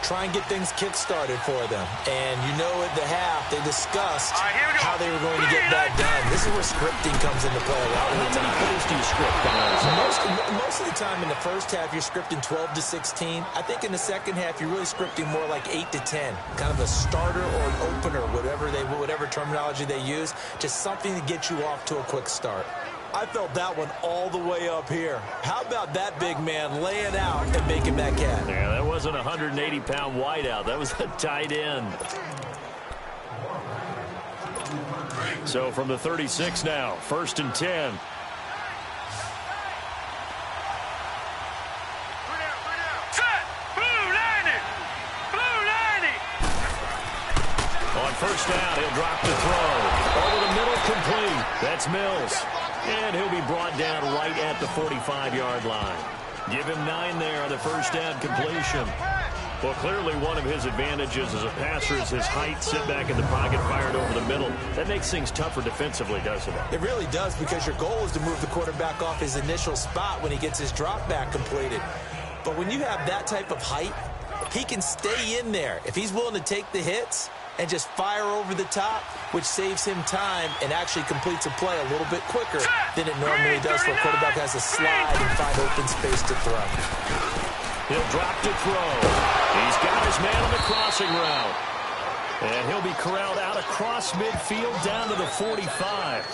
Try and get things kick-started for them. And you know at the half, they discussed how they were going to get that done. This is where scripting comes into play a lot of the time. How many plays do you script? Most of the time in the first half, you're scripting 12 to 16. I think in the second half, you're really scripting more like 8 to 10. Kind of a starter or an opener, whatever terminology they use. Just something to get you off to a quick start. I felt that one all the way up here. How about that big man laying out and making that catch? Yeah, that wasn't a 180-pound wideout. That was a tight end. So from the 36 now, 1st and 10. Set. Blue 90. Blue 90. On 1st down, he'll drop the throw. Over the middle, complete. That's Mills. And he'll be brought down right at the 45-yard line. Give him 9 there on the first down completion. Well, clearly one of his advantages as a passer is his height. Sit back in the pocket, fired over the middle. That makes things tougher defensively, doesn't it? It really does, because your goal is to move the quarterback off his initial spot when he gets his drop back completed. But when you have that type of height, he can stay in there if he's willing to take the hits and just fire over the top, which saves him time and actually completes a play a little bit quicker than it normally does, where a quarterback has to slide and find open space to throw. He'll drop to throw. He's got his man on the crossing route. And he'll be corralled out across midfield down to the 45.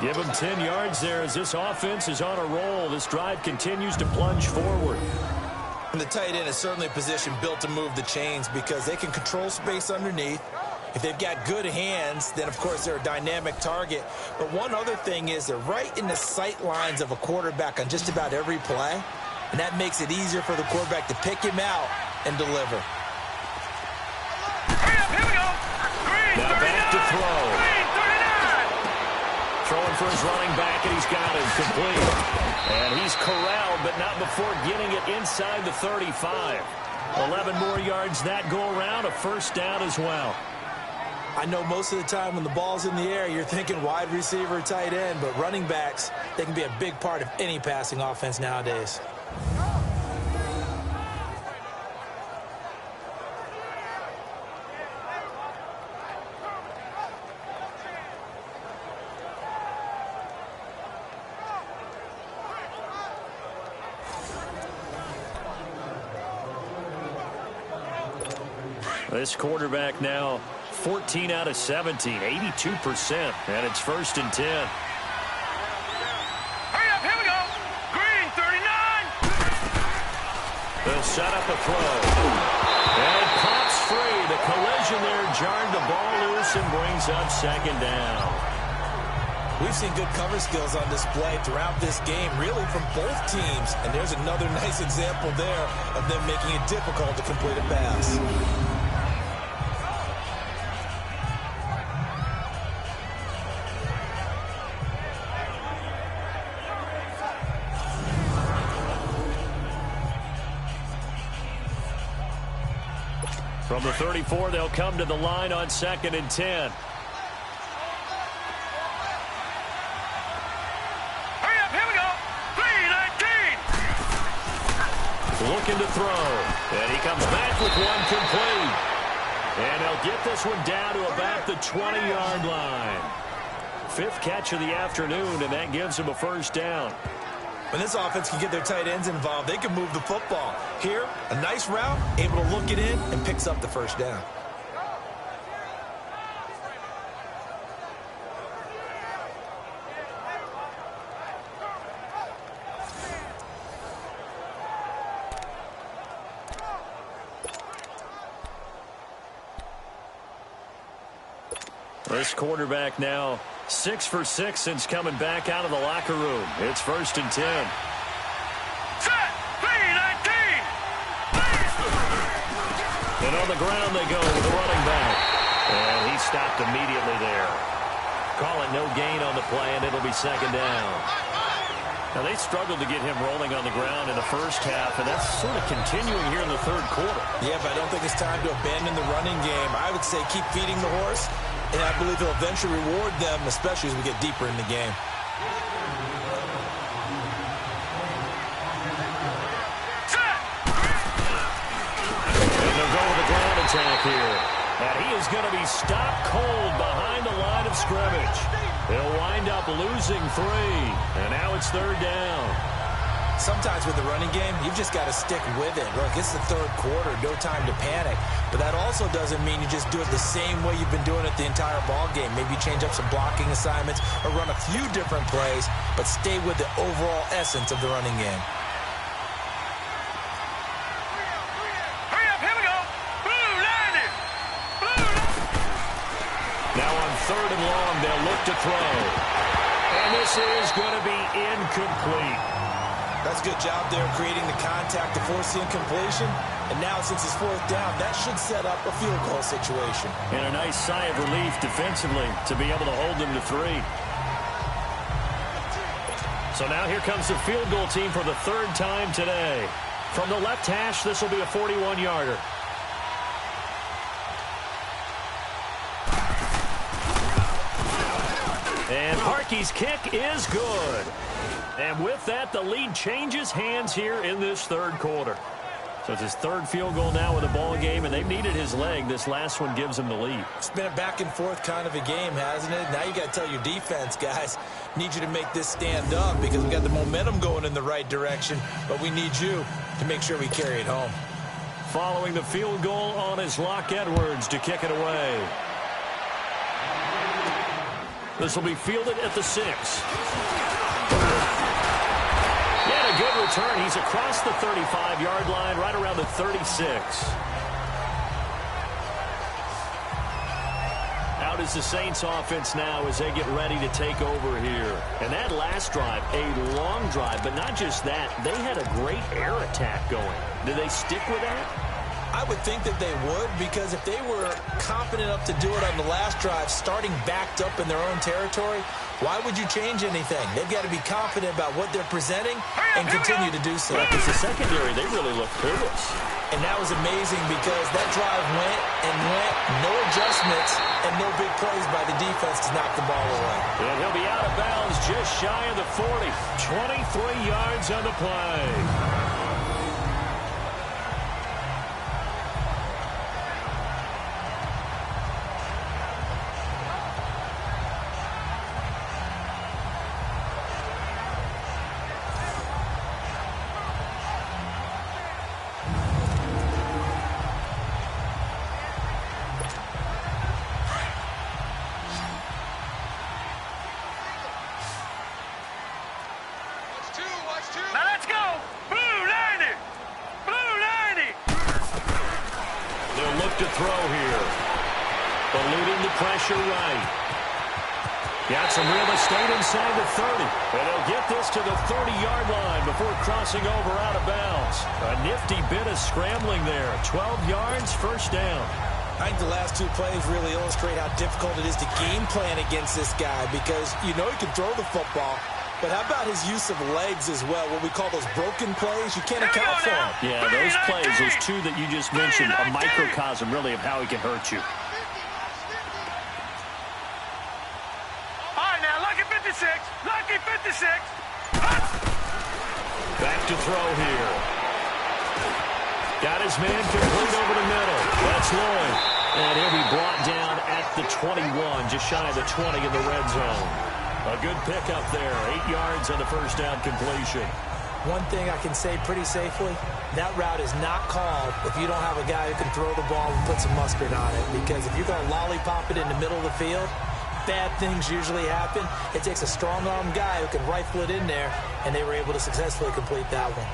Give him 10 yards there as this offense is on a roll. This drive continues to plunge forward. And the tight end is certainly a position built to move the chains, because they can control space underneath. If they've got good hands, then, of course, they're a dynamic target. But one other thing is they're right in the sight lines of a quarterback on just about every play, and that makes it easier for the quarterback to pick him out and deliver. Now back to throw. Throwing for his running back, and he's got him complete. And he's corralled, but not before getting it inside the 35. 11 more yards that go around, a first down as well. I know most of the time when the ball's in the air, you're thinking wide receiver, tight end, but running backs, they can be a big part of any passing offense nowadays. This quarterback now 14 out of 17, 82%, and it's 1st and 10. Hurry up, here we go. Green, 39. They'll set up a throw. And it pops free. The collision there jarred the ball loose and brings up 2nd down. We've seen good cover skills on display throughout this game, really from both teams. And there's another nice example there of them making it difficult to complete a pass. From the 34, they'll come to the line on 2nd and 10. Hurry up, here we go. 3-19. Looking to throw. And he comes back with one complete. And they'll get this one down to about the 20-yard line. 5th catch of the afternoon, and that gives him a first down. When this offense can get their tight ends involved, they can move the football. Here, a nice route, able to look it in, and picks up the first down. This quarterback now 6 for 6 since coming back out of the locker room. It's 1st and 10. Set. 3-19. And on the ground they go with the running back. And he stopped immediately there. Call it no gain on the play, and it'll be 2nd down. Now, they struggled to get him rolling on the ground in the first half, and that's sort of continuing here in the 3rd quarter. Yeah, but I don't think it's time to abandon the running game. I would say keep feeding the horse, and I believe he'll eventually reward them, especially as we get deeper in the game. And they'll go with the ground attack here. And he is going to be stopped cold behind the line of scrimmage. They'll wind up losing 3, and now it's 3rd down. Sometimes with the running game, you've just got to stick with it. Look, it's the 3rd quarter, no time to panic. But that also doesn't mean you just do it the same way you've been doing it the entire ball game. Maybe you change up some blocking assignments or run a few different plays, but stay with the overall essence of the running game. Hurry up, here we go. Blue landing. Now on 3rd and long, they'll look to throw. And this is going to be incomplete. That's a good job there creating the contact to force the incompletion. And now since it's 4th down, that should set up a field goal situation. And a nice sigh of relief defensively to be able to hold them to 3. So now here comes the field goal team for the third time today. From the left hash, this will be a 41-yarder. And Harkey's kick is good. And with that, the lead changes hands here in this third quarter. So it's his third field goal now with a ball game, and they've needed his leg. This last one gives him the lead. It's been a back-and-forth kind of a game, hasn't it? Now you got to tell your defense, guys, need you to make this stand up because we got the momentum going in the right direction, but we need you to make sure we carry it home. Following the field goal on is Locke Edwards to kick it away. This will be fielded at the 6. A good return. He's across the 35-yard line, right around the 36. Out is the Saints offense now as they get ready to take over here. And that last drive, a long drive, but not just that. They had a great air attack going. Did they stick with that? I would think that they would, because if they were confident enough to do it on the last drive, starting backed up in their own territory, why would you change anything? They've got to be confident about what they're presenting and continue to do so. Because the secondary, they really looked clueless. And that was amazing because that drive went and went, no adjustments, and no big plays by the defense to knock the ball away. And he'll be out of bounds just shy of the 40. 23 yards on the play. To throw here. Eluding the pressure right. Got some real estate inside the 30. And they'll get this to the 30-yard line before crossing over out of bounds. A nifty bit of scrambling there. 12 yards, first down. I think the last two plays really illustrate how difficult it is to game plan against this guy because you know he can throw the football. But how about his use of legs as well, what we call those broken plays? You can't account for them. Yeah, those plays, those two that you just mentioned, a microcosm really of how he can hurt you. All right, now, lucky 56. Lucky 56. Back to throw here. Got his man complete over the middle. That's Lloyd. And he'll be brought down at the 21, just shy of the 20 in the red zone. A good pickup there. 8 yards on the first down completion. One thing I can say pretty safely, that route is not called if you don't have a guy who can throw the ball and put some mustard on it. Because if you're going to lollipop it in the middle of the field, bad things usually happen. It takes a strong-arm guy who can rifle it in there, and they were able to successfully complete that one.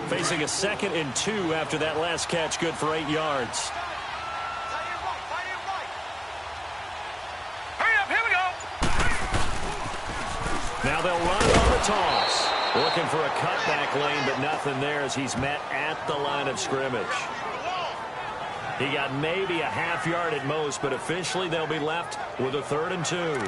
Facing a 2nd and 2 after that last catch, good for 8 yards. Hurry up, here we go. Now they'll run it on the toss. Looking for a cutback lane, but nothing there as he's met at the line of scrimmage. He got maybe a half yard at most, but officially they'll be left with a 3rd and 2.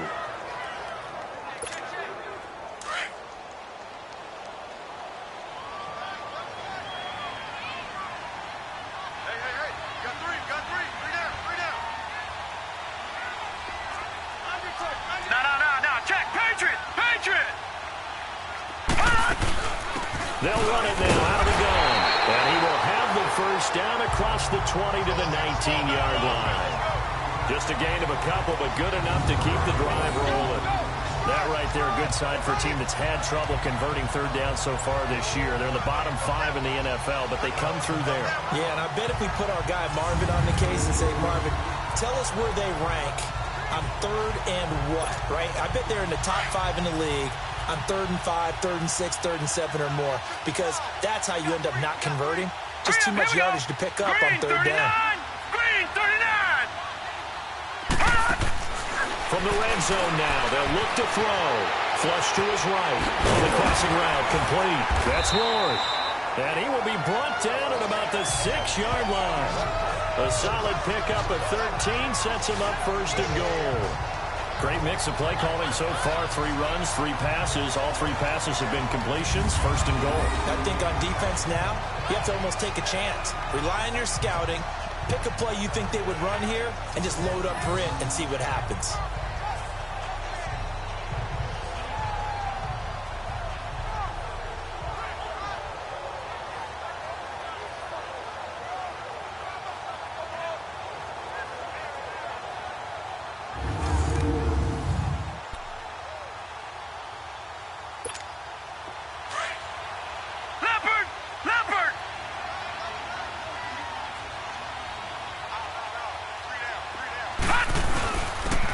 They'll run it now out of the gun. And he will have the first down across the 20 to the 19-yard line. Just a gain of a couple, but good enough to keep the drive rolling. That right there, a good sign for a team that's had trouble converting third down so far this year. They're in the bottom 5 in the NFL, but they come through there. Yeah, and I bet if we put our guy Marvin on the case and say, Marvin, tell us where they rank on 3rd and what, right? I bet they're in the top 5 in the league on 3rd and 5, 3rd and 6, 3rd and 7 or more, because that's how you end up not converting. Just too much yardage to pick up on 3rd down. Green 39. From the red zone now, they'll look to throw. Flush to his right. The crossing route complete. That's Ward. And he will be brought down at about the 6-yard line. A solid pickup at 13 sets him up first and goal. Great mix of play calling so far. 3 runs, 3 passes. All 3 passes have been completions. First and goal. I think on defense now, you have to almost take a chance. Rely on your scouting. Pick a play you think they would run here and just load up for it and see what happens.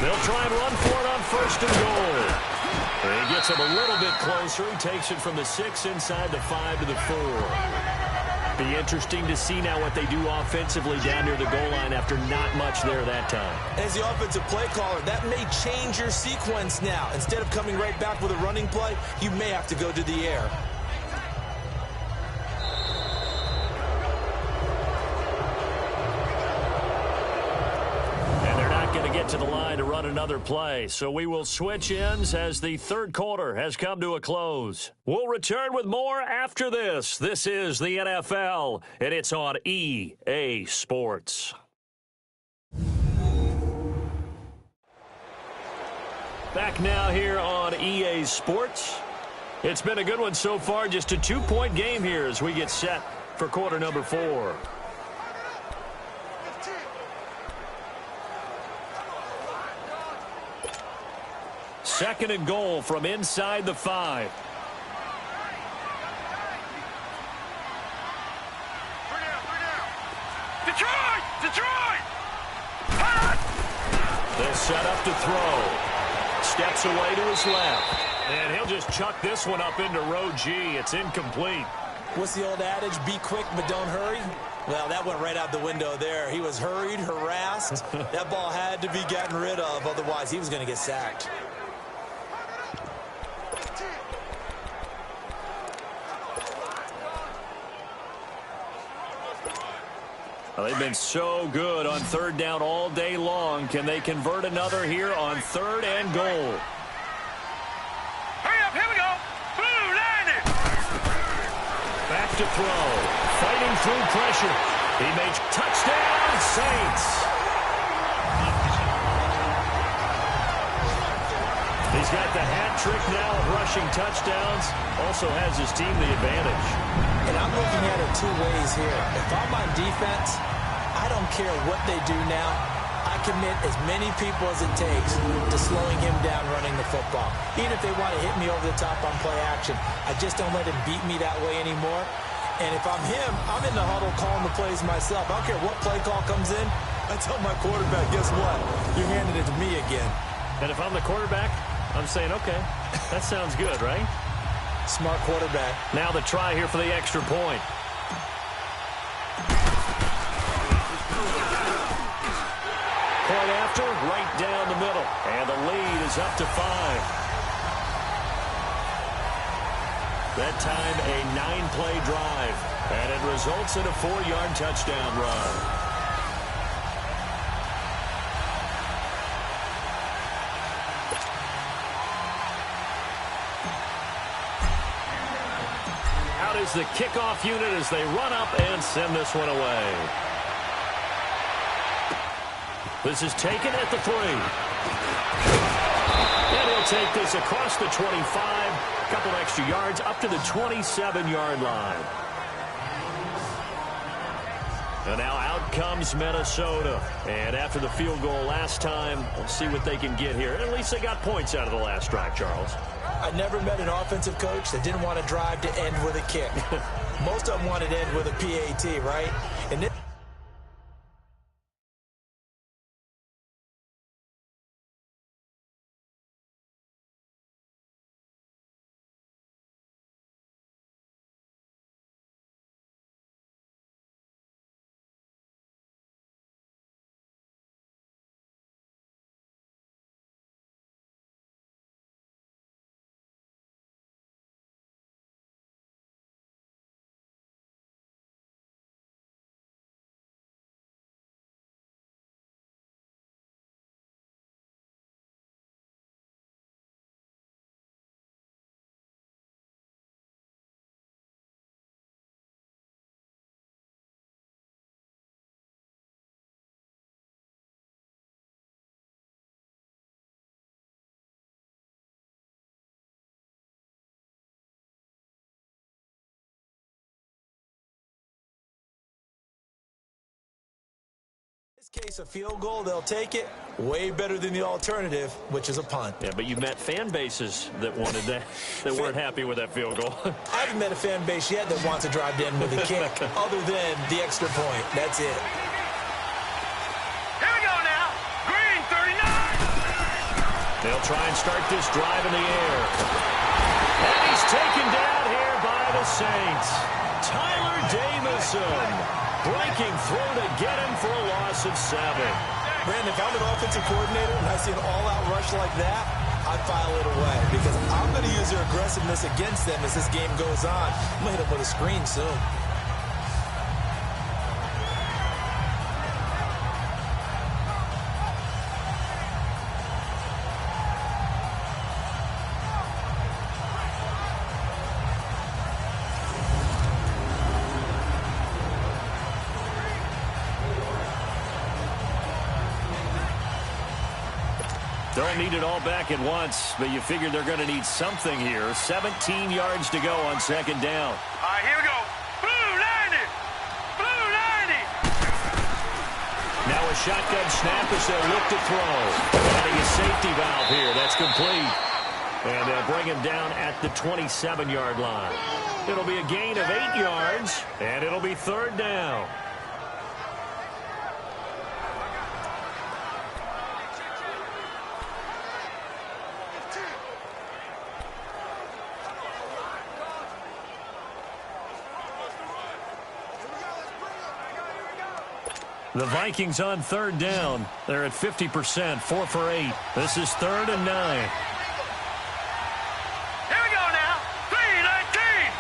They'll try and run for it on first and goal. He gets him a little bit closer. He takes it from the 6 inside the 5 to the 4. Be interesting to see now what they do offensively down near the goal line after not much there that time. As the offensive play caller, that may change your sequence now. Instead of coming right back with a running play, you may have to go to the air. To the line to run another play. So we will switch ends as the third quarter has come to a close. We'll return with more after this. This is the NFL, and it's on EA Sports. Back now here on EA Sports. It's been a good one so far. Just a 2-point game here as we get set for quarter number 4. Second and goal from inside the 5. Detroit! Detroit! They'll set up to throw. Steps away to his left. And he'll just chuck this one up into row G. It's incomplete. What's the old adage? Be quick, but don't hurry. Well, that went right out the window there. He was hurried, harassed. That ball had to be gotten rid of. Otherwise, he was going to get sacked. Well, they've been so good on third down all day long. Can they convert another here on third and goal? Hurry up, here we go. Blue line it. Back to throw. Fighting through pressure. He makes touchdown, Saints. He's got the hat trick now of rushing touchdowns. Also has his team the advantage. And I'm looking at it 2 ways here. If I'm on defense, I don't care what they do now. I commit as many people as it takes to slowing him down running the football. Even if they want to hit me over the top on play action, I just don't let him beat me that way anymore. And if I'm him, I'm in the huddle calling the plays myself. I don't care what play call comes in. I tell my quarterback, guess what? You're handing it to me again. And if I'm the quarterback, I'm saying, okay, that sounds good, right? Smart quarterback. Now the try here for the extra point. Point after, right down the middle. And the lead is up to 5. That time a 9-play drive. And it results in a 4-yard touchdown run. Is the kickoff unit as they run up and send this one away. This is taken at the 3. And he'll take this across the 25, a couple extra yards up to the 27-yard line. And now out comes Minnesota. And after the field goal last time, we'll see what they can get here. At least they got points out of the last drive, Charles. I never met an offensive coach that didn't want to drive to end with a kick. Most of them wanted to end with a PAT, right? And this Case a field goal, they'll take it. Way better than the alternative, which is a punt. Yeah, but you met fan bases that wanted that, that weren't happy with that field goal. I haven't met a fan base yet that wants to drive in with a kick other than the extra point. That's it. Here we go now. Green 39. They'll try and start this drive in the air. And he's taken down here by the Saints. Tyler Jamison. Breaking through to get him for a loss of 7. Brandon, if I'm an offensive coordinator and I see an all-out rush like that, I'd file it away because I'm going to use their aggressiveness against them as this game goes on. I'm going to hit them with a screen soon. Don't need it all back at once, but you figure they're going to need something here. 17 yards to go on second down. All right, here we go. Blue 90. Blue 90. Now a shotgun snap as they'll look to throw. Adding a safety valve here. That's complete. And they'll bring him down at the 27-yard line. It'll be a gain of 8 yards, and it'll be third down. The Vikings on third down. They're at 50%, 4 for 8. This is 3rd and 9. Here we go now. 319.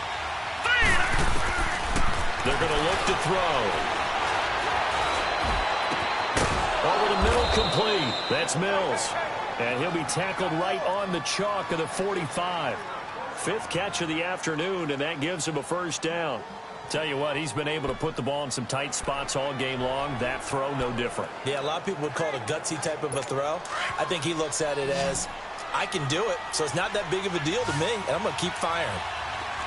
319. They're going to look to throw. Over the middle, complete. That's Mills. And he'll be tackled right on the chalk of the 45. 5th catch of the afternoon, and that gives him a first down. Tell you what, he's been able to put the ball in some tight spots all game long. That throw, no different. Yeah, a lot of people would call it a gutsy type of a throw. I think he looks at it as, I can do it, so it's not that big of a deal to me, and I'm going to keep firing.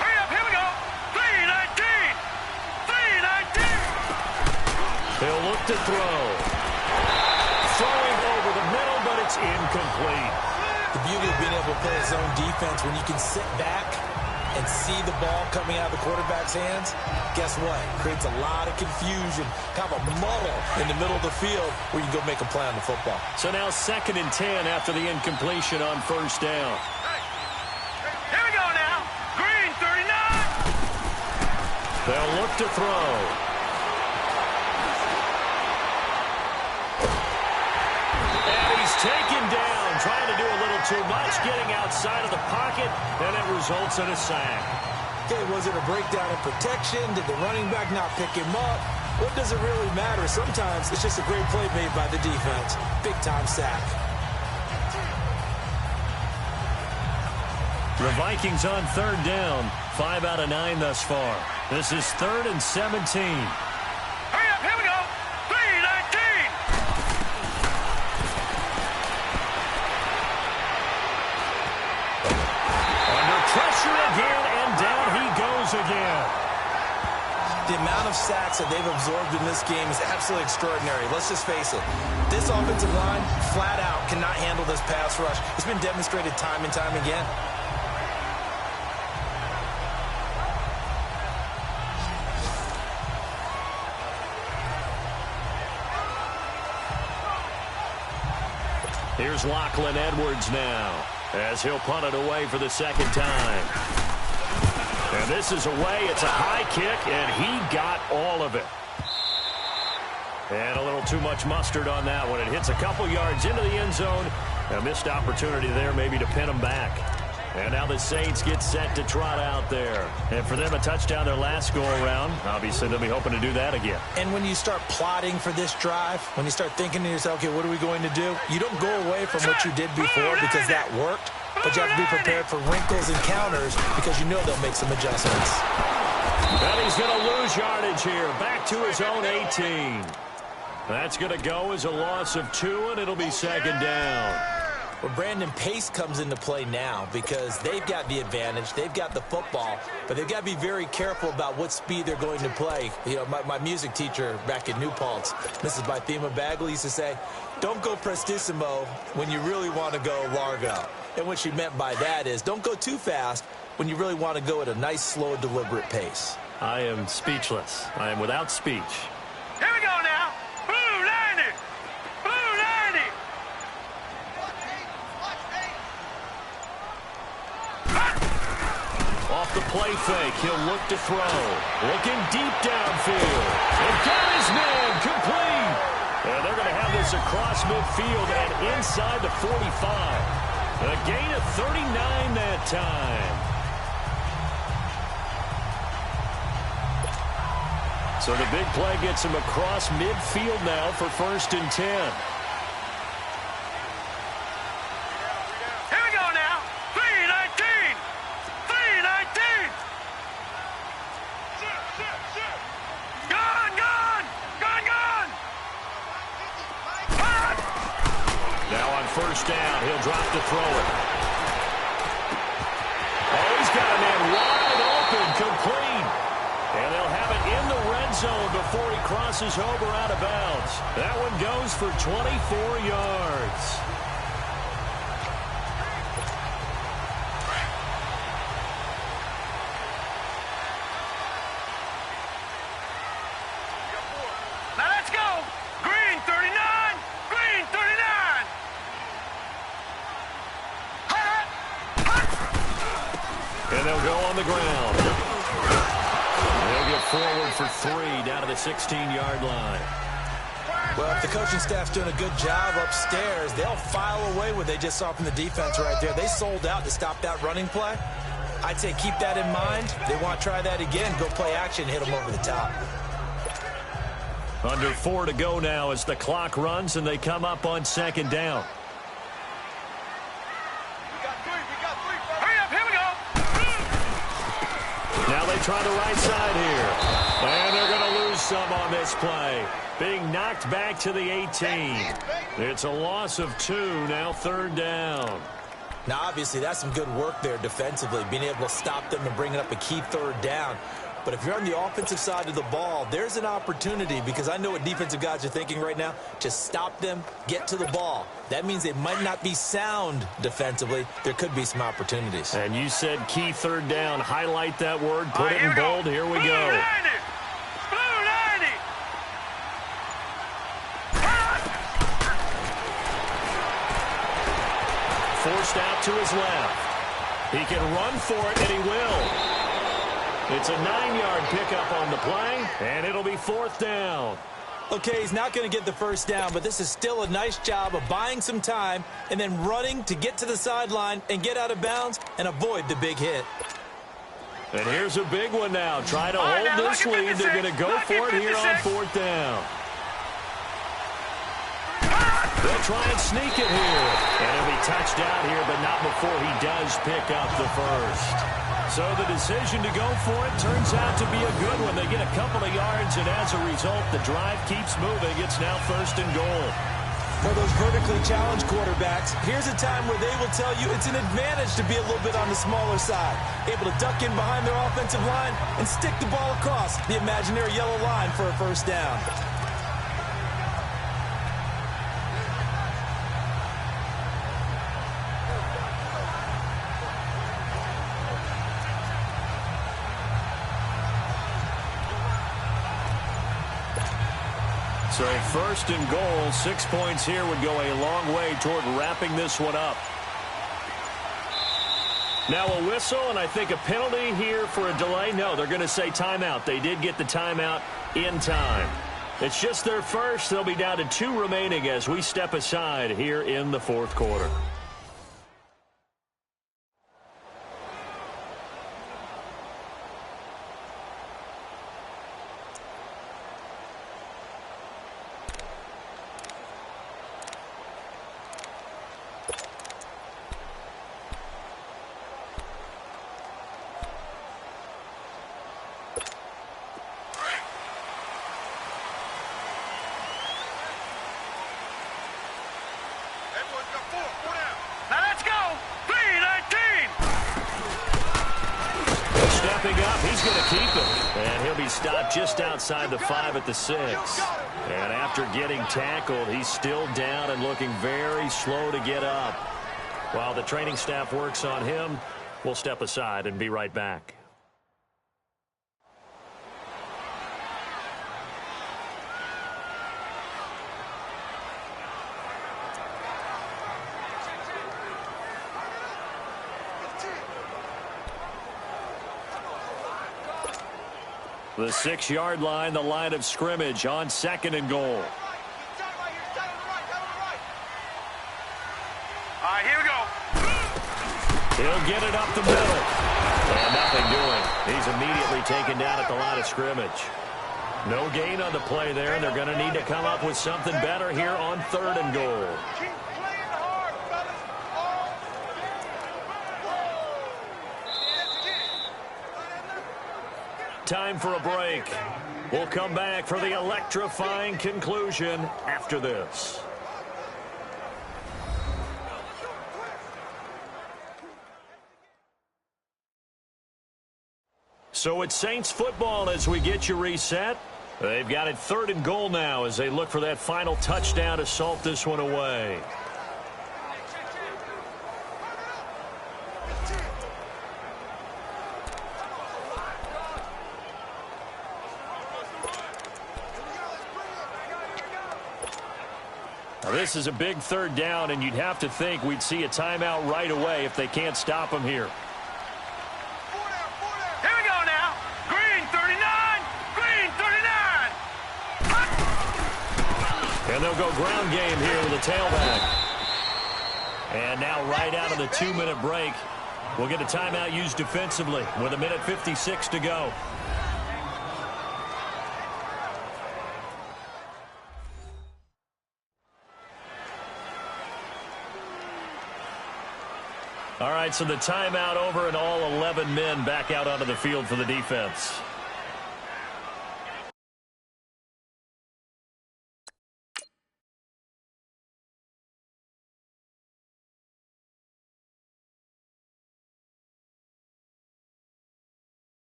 Hurry up, here we go. 319. 319. He'll look to throw. Throwing over the middle, but it's incomplete. The beauty of being able to play his own defense when you can sit back and see the ball coming out of the quarterback's hands, guess what? Creates a lot of confusion, kind of a muddle in the middle of the field where you go make a play on the football. So now 2nd and 10 after the incompletion on first down. Here we go now. Green 39. They'll look to throw. And he's taken down. Trying to do a little too much, getting outside of the pocket, and it results in a sack. Okay, was it a breakdown in protection? Did the running back not pick him up? What does it really matter? Sometimes it's just a great play made by the defense. Big-time sack. The Vikings on third down, 5 out of 9 thus far. This is 3rd and 17. Hurry up, here we go. 319. Pressure again, and down he goes again. The amount of sacks that they've absorbed in this game is absolutely extraordinary. Let's just face it. This offensive line, flat out, cannot handle this pass rush. It's been demonstrated time and time again. Here's Lachlan Edwards now, as he'll punt it away for the 2nd time. And this is away. It's a high kick, and he got all of it. And a little too much mustard on that one. It hits a couple yards into the end zone. A missed opportunity there maybe to pin him back. And now the Saints get set to trot out there. And for them, a touchdown their last go-around. Obviously, they'll be hoping to do that again. And when you start plotting for this drive, when you start thinking to yourself, okay, what are we going to do? You don't go away from what you did before because that worked, but you have to be prepared for wrinkles and counters because you know they'll make some adjustments. And he's going to lose yardage here. Back to his own 18. That's going to go as a loss of 2, and it'll be 2nd down. Well, Brandon, pace comes into play now because they've got the advantage. They've got the football, but they've got to be very careful about what speed they're going to play. You know, my music teacher back in New Paltz, Mrs. Bythema Bagley, used to say, don't go prestissimo when you really want to go largo. And what she meant by that is don't go too fast when you really want to go at a nice, slow, deliberate pace. I am speechless. I am without speech. Here we go now. Blue 90. Blue 90. Off the play fake, he'll look to throw. Looking deep downfield. And got his man complete. And they're going to have this across midfield and inside the 45. A gain of 39 that time. So the big play gets him across midfield now for 1st and 10. Here we go now. 319. 319. Gone, gone. Gone, gone. Now on 1st down, he'll drop to throw it. Oh, he's got a man wide open, complete. And they'll have it in the red zone before he crosses over out of bounds. That one goes for 24 yards. Now let's go. Green 39. Green 39. And they'll go on the ground. They'll get forward for 3 down to the 16-yard line. Well, if the coaching staff's doing a good job upstairs, they'll file away what they just saw from the defense right there. They sold out to stop that running play. I'd say keep that in mind. They want to try that again, go play action, hit them over the top. Under 4 to go now as the clock runs and they come up on 2nd down. Hurry up, here we go. Now they try the right side here. And they're going to lose some on this play. Being knocked back to the 18. It's a loss of 2, now 3rd down. Now, obviously, that's some good work there defensively, being able to stop them and bringing up a key 3rd down. But if you're on the offensive side of the ball, there's an opportunity, because I know what defensive guys are thinking right now. Just stop them, get to the ball. That means they might not be sound defensively. There could be some opportunities. And you said key 3rd down. Highlight that word. Put it in Here bold. Here we Blue go. 90. Blue 90. Forced out to his left. He can run for it, and he will. It's a 9-yard pickup on the play, and it'll be 4th down. Okay, he's not going to get the 1st down, but this is still a nice job of buying some time and then running to get to the sideline and get out of bounds and avoid the big hit. And here's a big one now. Try to All right, hold now, this look at lead. 56. They're going to go Look for at it here on 56. 4th down. They'll try and sneak it here. And he'll be touched out here, but not before he does pick up the 1st. So the decision to go for it turns out to be a good one. They get a couple of yards, and as a result, the drive keeps moving. It's now 1st and goal. For those vertically challenged quarterbacks, here's a time where they will tell you it's an advantage to be a little bit on the smaller side, able to duck in behind their offensive line and stick the ball across the imaginary yellow line for a 1st down. So 1st and goal, 6 points here would go a long way toward wrapping this one up. Now a whistle, and I think a penalty here for a delay. No, they're going to say timeout. They did get the timeout in time. It's just their first. They'll be down to 2 remaining as we step aside here in the 4th quarter. Edwards got 4 down. stepping up. He's going to keep it. And he'll be stopped just outside the 5 at the 6. And after getting tackled, he's still down and looking very slow to get up. While the training staff works on him, we'll step aside and be right back. The 6-yard line, the line of scrimmage on 2nd and goal. All right, here we go. He'll get it up the middle. And nothing doing. He's immediately taken down at the line of scrimmage. No gain on the play there, and they're going to need to come up with something better here on 3rd and goal. Keep playing hard, fellas. Time for a break. We'll come back for the electrifying conclusion after this. So it's Saints football as we get you reset. They've got it 3rd and goal now as they look for that final touchdown to salt this one away. Now, this is a big 3rd down, and you'd have to think we'd see a timeout right away if they can't stop him here. Here we go now. Green 39. Green 39. And they'll go ground game here with a tailback. And now right out of the 2-minute break, we'll get a timeout used defensively with 1:56 to go. All right, so the timeout over and all 11 men back out onto the field for the defense.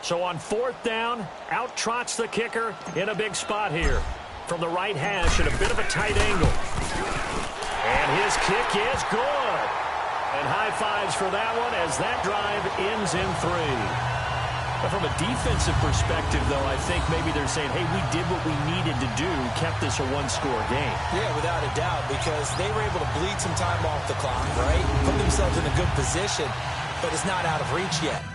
So on 4th down, out trots the kicker in a big spot here. From the right hash at a bit of a tight angle. And his kick is good. And high fives for that one as that drive ends in 3. But from a defensive perspective, though, I think maybe they're saying, hey, we did what we needed to do, kept this a 1-score game. Yeah, without a doubt, because they were able to bleed some time off the clock, right? Put themselves in a good position, but it's not out of reach yet.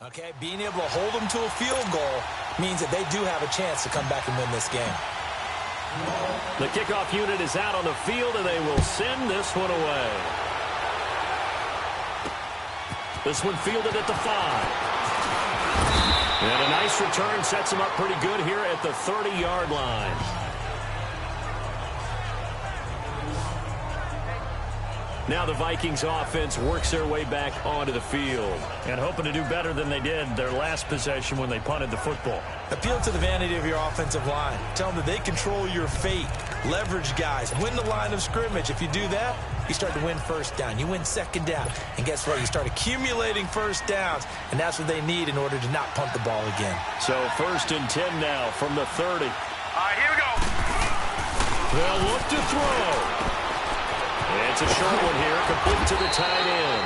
Okay, being able to hold them to a field goal means that they do have a chance to come back and win this game. The kickoff unit is out on the field, and they will send this one away. This one fielded at the 5. And a nice return sets him up pretty good here at the 30-yard line. Now the Vikings offense works their way back onto the field. And hoping to do better than they did their last possession when they punted the football. Appeal to the vanity of your offensive line. Tell them that they control your fate. Leverage guys. Win the line of scrimmage. If you do that, you start to win first down. You win second down. And guess what? You start accumulating first downs. And that's what they need in order to not punt the ball again. So 1st and 10 now from the 30. All right, here we go. They'll look to throw. It's a short one here, complete to the tight end.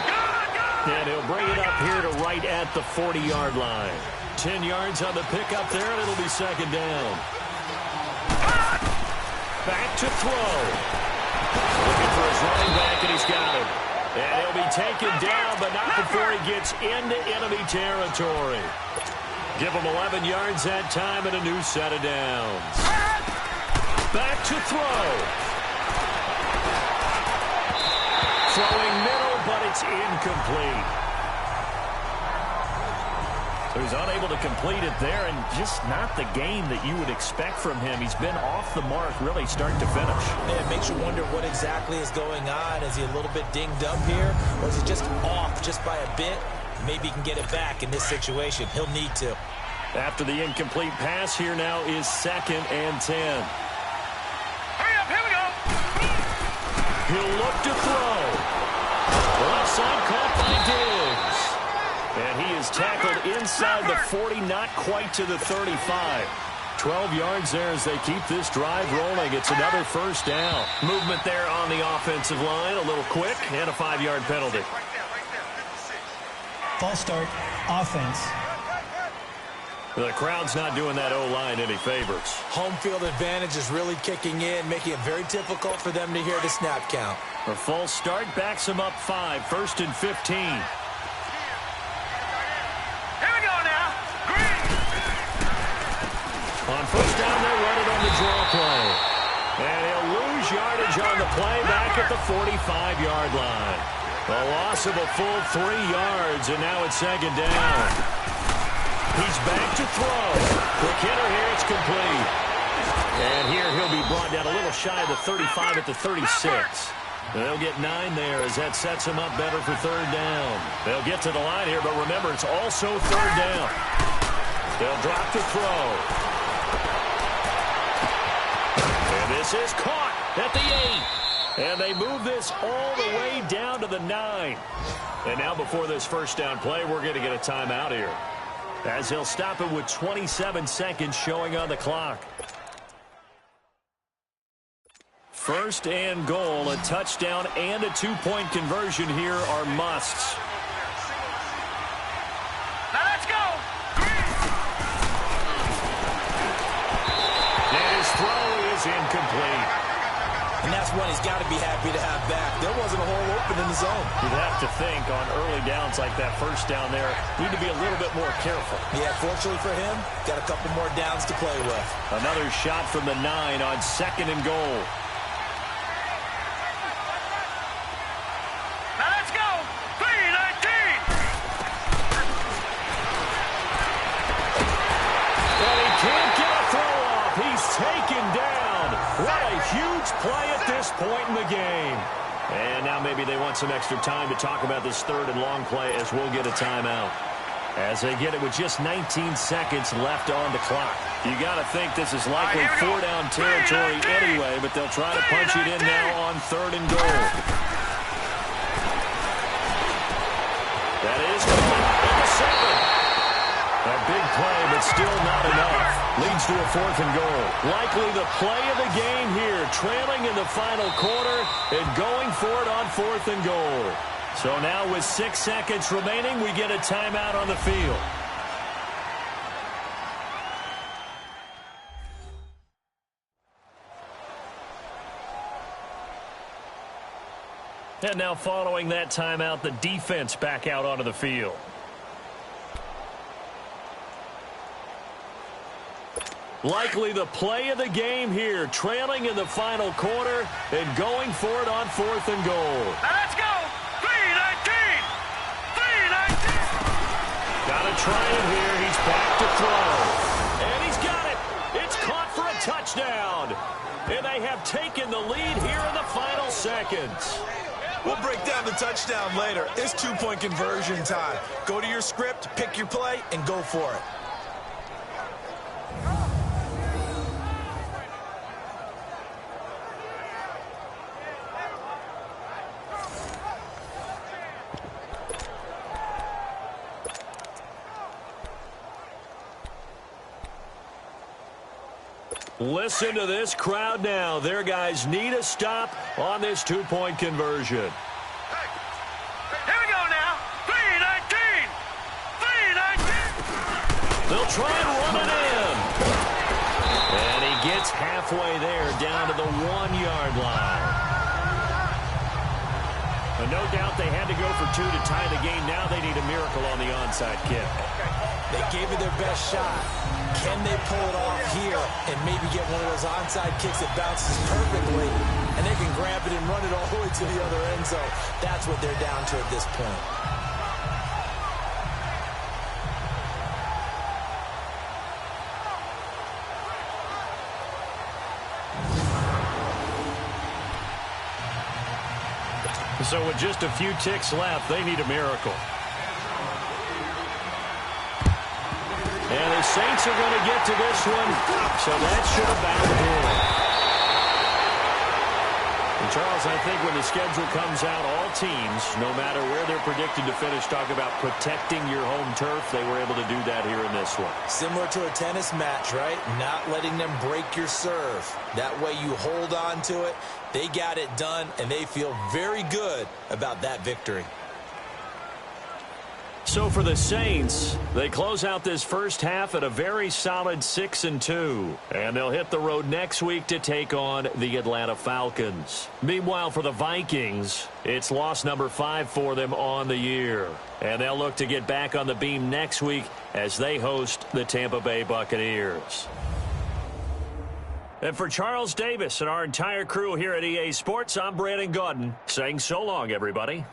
And he'll bring it up here to right at the 40-yard line. 10 yards on the pickup there, and it'll be second down. Back to throw. Looking for his running back, and he's got him. And he'll be taken down, but not before he gets into enemy territory. Give him 11 yards that time and a new set of downs. Back to throw. Throwing middle, but it's incomplete. So he's unable to complete it there, and just not the game that you would expect from him. He's been off the mark, really, start to finish. Yeah, it makes you wonder what exactly is going on. Is he a little bit dinged up here, or is he just off just by a bit? Maybe he can get it back in this situation. He'll need to. After the incomplete pass, here now is 2nd and 10. Hurry up, here we go. He'll look to throw. Left side caught by Diggs. And he is tackled inside the 40, not quite to the 35. 12 yards there as they keep this drive rolling. It's another first down. Movement there on the offensive line, a little quick, and a 5-yard penalty. False start, offense. The crowd's not doing that O-line any favors. Home field advantage is really kicking in, making it very difficult for them to hear the snap count. A false start backs him up 5, 1st and 15. Here we go now. Green. On first down, they'll run it on the draw play. And he'll lose yardage on the play back at the 45-yard line. A loss of a full 3 yards, and now it's second down. He's back to throw. Quick hitter here, it's complete. And here he'll be brought down a little shy of the 35 at the 36. They'll get 9 there as that sets him up better for third down. They'll get to the line here, but remember, it's also third down. They'll drop to throw. And this is caught at the 8. And they move this all the way down to the 9. And now before this first down play, we're going to get a timeout here, as he'll stop it with 27 seconds showing on the clock. First and goal, a touchdown and a 2-point conversion here are musts. Now let's go. And his throw is incomplete. And that's one he's got to be happy to have back. There wasn't a hole open in the zone. You'd have to think on early downs like that first down there, need to be a little bit more careful. Yeah, fortunately for him, got a couple more downs to play with. Another shot from the 9 on 2nd and goal. Now let's go. 3-19. And he can't get a throw off. He's taken down. What a huge play at this point in the game. And now maybe they want some extra time to talk about this third and long play, as we'll get a timeout. As they get it with just 19 seconds left on the clock. You got to think this is likely 4-down territory anyway, but they'll try to punch it in now on 3rd and goal. That is caught at the 7. A big play, but still not enough. Leads to a 4th and goal. Likely the play of the game here, trailing in the final quarter and going for it on 4th and goal. So now with 6 seconds remaining, we get a timeout on the field. And now following that timeout, the defense back out onto the field. Likely the play of the game here, trailing in the final quarter and going for it on 4th and goal. Now let's go. 3-19. 3-19. Got to try it here. He's back to throw. And he's got it. It's caught for a touchdown. And they have taken the lead here in the final seconds. We'll break down the touchdown later. It's 2-point conversion time. Go to your script, pick your play, and go for it. Listen to this crowd now. Their guys need a stop on this 2-point conversion. Hey, here we go now. 3-19. 3-19. They'll try and run it in. And he gets halfway there, down to the 1-yard line. And no doubt they had to go for 2 to tie the game. Now they need a miracle on the onside kick. They gave it their best shot. Can they pull it off here and maybe get one of those onside kicks that bounces perfectly, and they can grab it and run it all the way to the other end zone? That's what they're down to at this point. So with just a few ticks left, they need a miracle. And the Saints are going to get to this one, so that should have battled in. And Charles, I think when the schedule comes out, all teams, no matter where they're predicted to finish, talk about protecting your home turf. They were able to do that here in this one. Similar to a tennis match, right? Not letting them break your serve. That way you hold on to it. They got it done, and they feel very good about that victory. So for the Saints, they close out this first half at a very solid 6-2. And they'll hit the road next week to take on the Atlanta Falcons. Meanwhile, for the Vikings, it's loss number 5 for them on the year. And they'll look to get back on the beam next week as they host the Tampa Bay Buccaneers. And for Charles Davis and our entire crew here at EA Sports, I'm Brandon Gaudin saying so long, everybody.